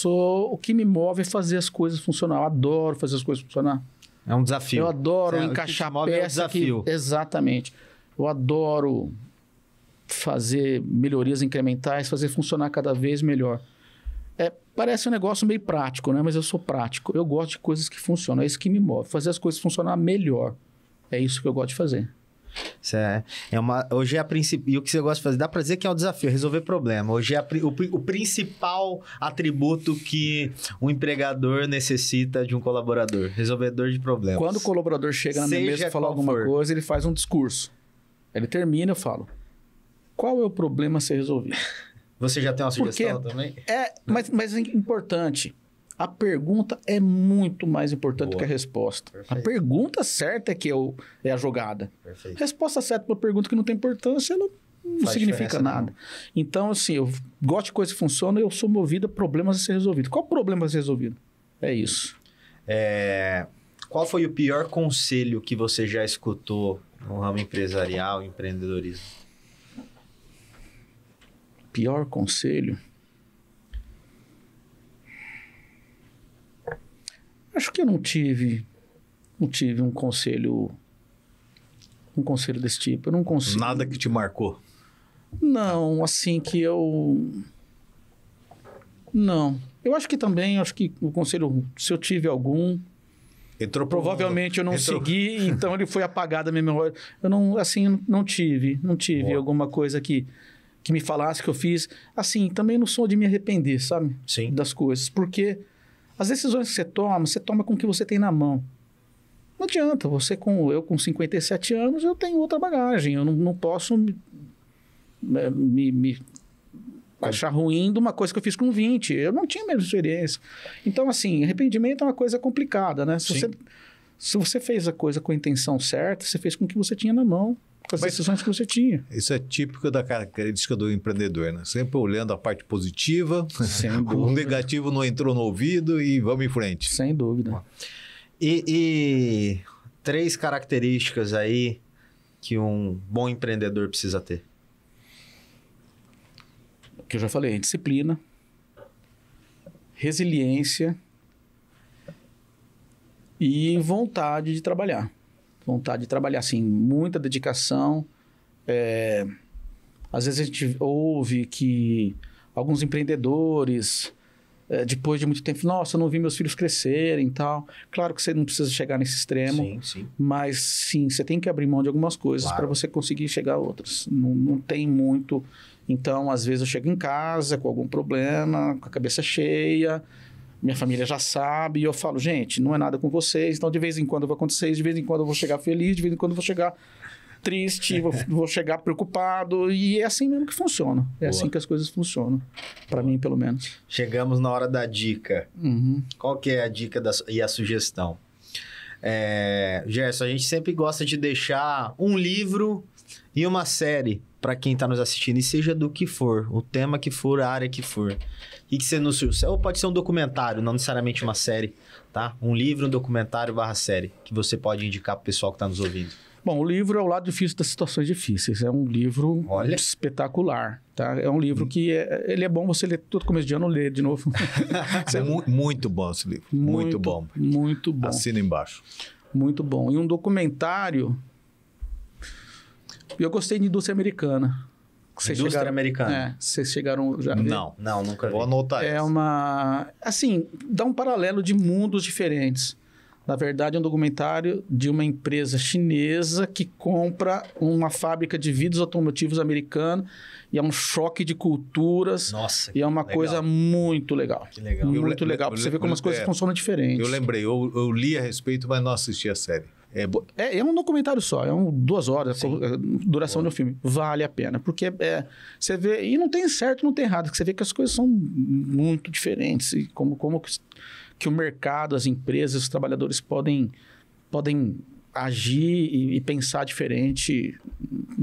O que me move é fazer as coisas funcionar. Eu adoro fazer as coisas funcionar. É um desafio. Eu adoro encaixar peça. É um desafio. Exatamente. Eu adoro fazer melhorias incrementais, fazer funcionar cada vez melhor. Parece um negócio meio prático, né? Mas eu sou prático. Eu gosto de coisas que funcionam. É isso que me move. Fazer as coisas funcionar melhor. É isso que eu gosto de fazer. Hoje é a principal. E o que você gosta de fazer? Dá pra dizer que é um desafio, resolver problema. Hoje é o principal atributo que um empregador necessita de um colaborador. Resolvedor de problemas. Quando o colaborador chega na minha mesa e fala alguma coisa, ele faz um discurso. Ele termina, eu falo: qual é o problema a ser resolvido? Você já tem uma sugestão também? Mas é importante. A pergunta é muito mais importante que a resposta. Perfeito. A pergunta certa é a jogada. Perfeito. A resposta certa para uma pergunta que não tem importância, ela não significa nada. Não. Então, assim, eu gosto de coisas que funcionam e eu sou movido a problemas a ser resolvidos. Qual problema a ser resolvido? É isso. Qual foi o pior conselho que você já escutou no ramo empresarial, empreendedorismo? Pior conselho? Acho que eu não tive um conselho desse tipo. Eu não consigo. Nada que te marcou? Não, assim que eu... Não. Eu acho que o conselho, se eu tive algum... Provavelmente eu não segui, então ele foi apagado da minha memória. Eu não tive alguma coisa que me falasse que eu fiz. Assim, também não sou de me arrepender, sabe? Sim. Das coisas, porque as decisões que você toma com o que você tem na mão. Não adianta, eu com 57 anos, eu tenho outra bagagem, eu não posso me achar ruim de uma coisa que eu fiz com 20. Eu não tinha a mesma experiência. Então, assim, arrependimento é uma coisa complicada, né? Se você fez a coisa com a intenção certa, você fez com o que você tinha na mão, com as decisões que você tinha. Isso é típico da característica do empreendedor, né? Sempre olhando a parte positiva, o negativo não entrou no ouvido e vamos em frente. Sem dúvida. E 3 características aí que um bom empreendedor precisa ter? Que eu já falei, disciplina, resiliência e vontade de trabalhar. Vontade de trabalhar, assim, muita dedicação. Às vezes a gente ouve que alguns empreendedores, depois de muito tempo, nossa, eu não vi meus filhos crescerem e tal. Claro que você não precisa chegar nesse extremo, sim. Mas sim, você tem que abrir mão de algumas coisas para você conseguir chegar a outras. Não tem muito. Então, às vezes eu chego em casa com algum problema, com a cabeça cheia, minha família já sabe, e eu falo, gente, não é nada com vocês, então de vez em quando vai acontecer isso, de vez em quando eu vou chegar feliz, de vez em quando eu vou chegar triste, vou chegar preocupado, e é assim mesmo que funciona. É assim que as coisas funcionam, para mim, pelo menos. Chegamos na hora da dica. Qual que é a dica e a sugestão? Gerson, a gente sempre gosta de deixar um livro e uma série para quem está nos assistindo, e seja do que for, o tema que for, a área que for. O que você nos... Ou pode ser um documentário, não necessariamente uma série, tá? Um livro, um documentário / série, que você pode indicar para o pessoal que está nos ouvindo. Bom, o livro é O Lado Difícil das Situações Difíceis. É um livro espetacular, tá? É um livro que ele é bom você ler todo começo de ano, ler de novo. Muito bom esse livro. Muito bom. Muito bom. Assina embaixo. Muito bom. E um documentário... Eu gostei de Indústria Americana. Indústria Americana? Vocês chegaram já a ver? Não, nunca vi. Vou anotar isso. É uma... Assim, dá um paralelo de mundos diferentes. Na verdade, é um documentário de uma empresa chinesa que compra uma fábrica de vidros automotivos americana, e é um choque de culturas. Nossa, e é uma coisa muito legal. Que legal. Muito legal, para você ver como as coisas funcionam diferentes. Eu lembrei, eu li a respeito, mas não assisti a série. É um documentário só, 2 horas, duração do filme. Vale a pena, porque você vê, e não tem certo, não tem errado, você vê que as coisas são muito diferentes, e como que o mercado, as empresas, os trabalhadores podem agir e pensar diferente,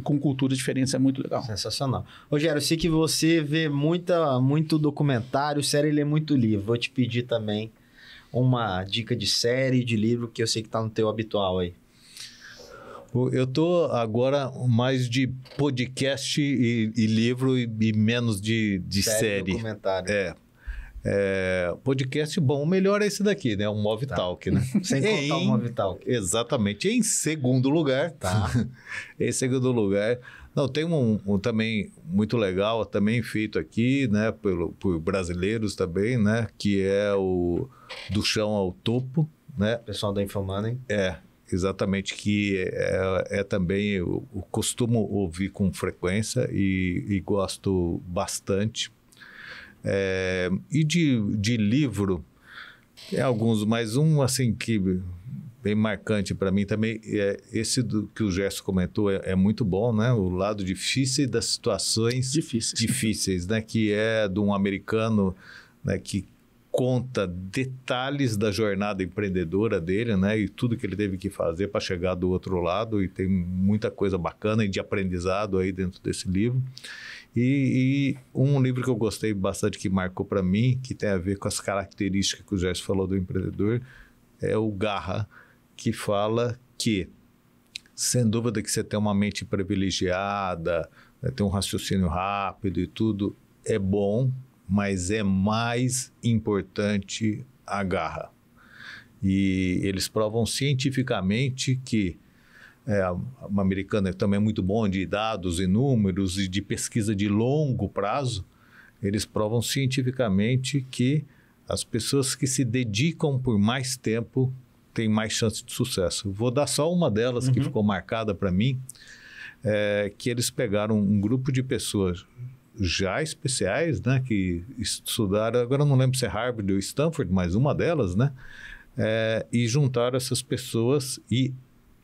com culturas diferentes, é muito legal. Sensacional. Rogério, eu sei que você vê muito documentário, série, lê muito livro. Vou te pedir também uma dica de série, de livro, que eu sei que tá no teu habitual aí. Eu tô agora mais de podcast e livro e menos de série. Documentário. Podcast bom, o melhor é esse daqui, né? O Move Talk, né? Sem contar o Move Talk. Exatamente. Em segundo lugar, em segundo lugar, não, tem um também muito legal, também feito aqui, né? Por brasileiros também, né? Que é o Do Chão ao Topo, né? Pessoal da Infomoney. Exatamente, que também, eu costumo ouvir com frequência e gosto bastante. E de livro, tem alguns, mas um assim que bem marcante para mim também, esse que o Gerson comentou é muito bom, né? O lado difícil das situações difíceis, né? Que é de um americano, né? Que conta detalhes da jornada empreendedora dele, né? E tudo que ele teve que fazer para chegar do outro lado, e tem muita coisa bacana e de aprendizado aí dentro desse livro. E um livro que eu gostei bastante, que marcou para mim, que tem a ver com as características que o Gerson falou do empreendedor, é o Garra, que fala que, sem dúvida que você tem uma mente privilegiada, né, tem um raciocínio rápido e tudo, é bom, mas é mais importante a garra. E eles provam cientificamente que uma americana também é muito bom de dados e números e de pesquisa de longo prazo. Eles provam cientificamente que as pessoas que se dedicam por mais tempo têm mais chance de sucesso. Vou dar só uma delas que ficou marcada para mim, que eles pegaram um grupo de pessoas já especiais, né, que estudaram, agora eu não lembro se é Harvard ou Stanford, mas uma delas, né, e juntaram essas pessoas, e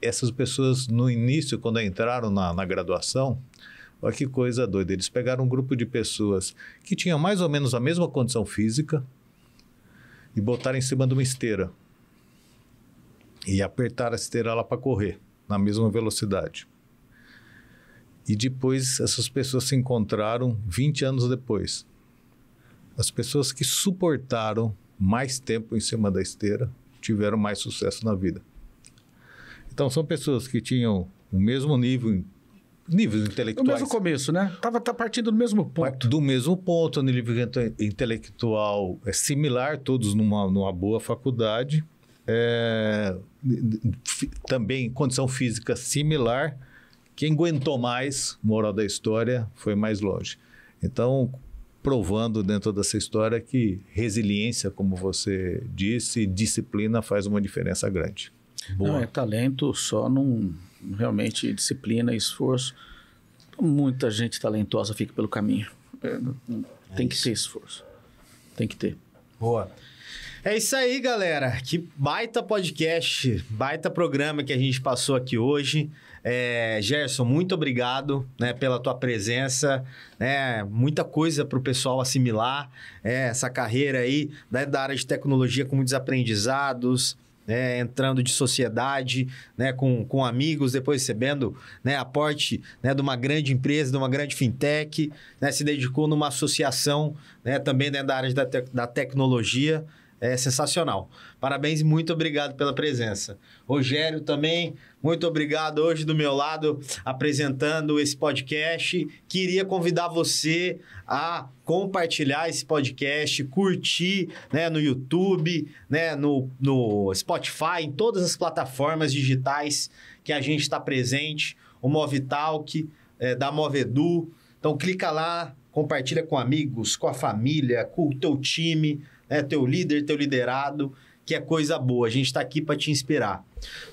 essas pessoas no início, quando entraram na graduação, olha que coisa doida, eles pegaram um grupo de pessoas que tinham mais ou menos a mesma condição física e botaram em cima de uma esteira e apertaram a esteira lá para correr na mesma velocidade. E depois essas pessoas se encontraram 20 anos depois. As pessoas que suportaram mais tempo em cima da esteira tiveram mais sucesso na vida. Então, são pessoas que tinham o mesmo níveis intelectuais. No mesmo começo, né? Tá partindo do mesmo ponto. Do mesmo ponto, no nível intelectual similar, todos numa boa faculdade. Também condição física similar. Quem aguentou mais, moral da história, foi mais longe. Então, provando dentro dessa história que resiliência, como você disse, disciplina faz uma diferença grande. Boa. Não, talento só não... Realmente, disciplina e esforço. Muita gente talentosa fica pelo caminho. Tem que ter esforço. Tem que ter. Boa. É isso aí, galera. Que baita podcast, baita programa que a gente passou aqui hoje. Gerson, muito obrigado, né, pela tua presença. Muita coisa para o pessoal assimilar. Essa carreira aí da área de tecnologia com muitos aprendizados. Entrando de sociedade, né, com amigos, depois recebendo, né, aporte, né, de uma grande empresa, de uma grande fintech, né, se dedicou numa associação, né, também dentro da área da tecnologia. É sensacional. Parabéns e muito obrigado pela presença. Rogério também, muito obrigado hoje do meu lado, apresentando esse podcast. Queria convidar você a compartilhar esse podcast, curtir, né, no YouTube, né, no Spotify, em todas as plataformas digitais que a gente está presente. O Movitalk, da Movedu. Então, clica lá, compartilha com amigos, com a família, com o teu time, teu líder, teu liderado, que é coisa boa. A gente está aqui para te inspirar.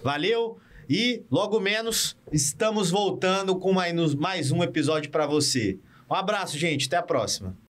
Valeu? E, logo menos, estamos voltando com mais um episódio para você. Um abraço, gente. Até a próxima.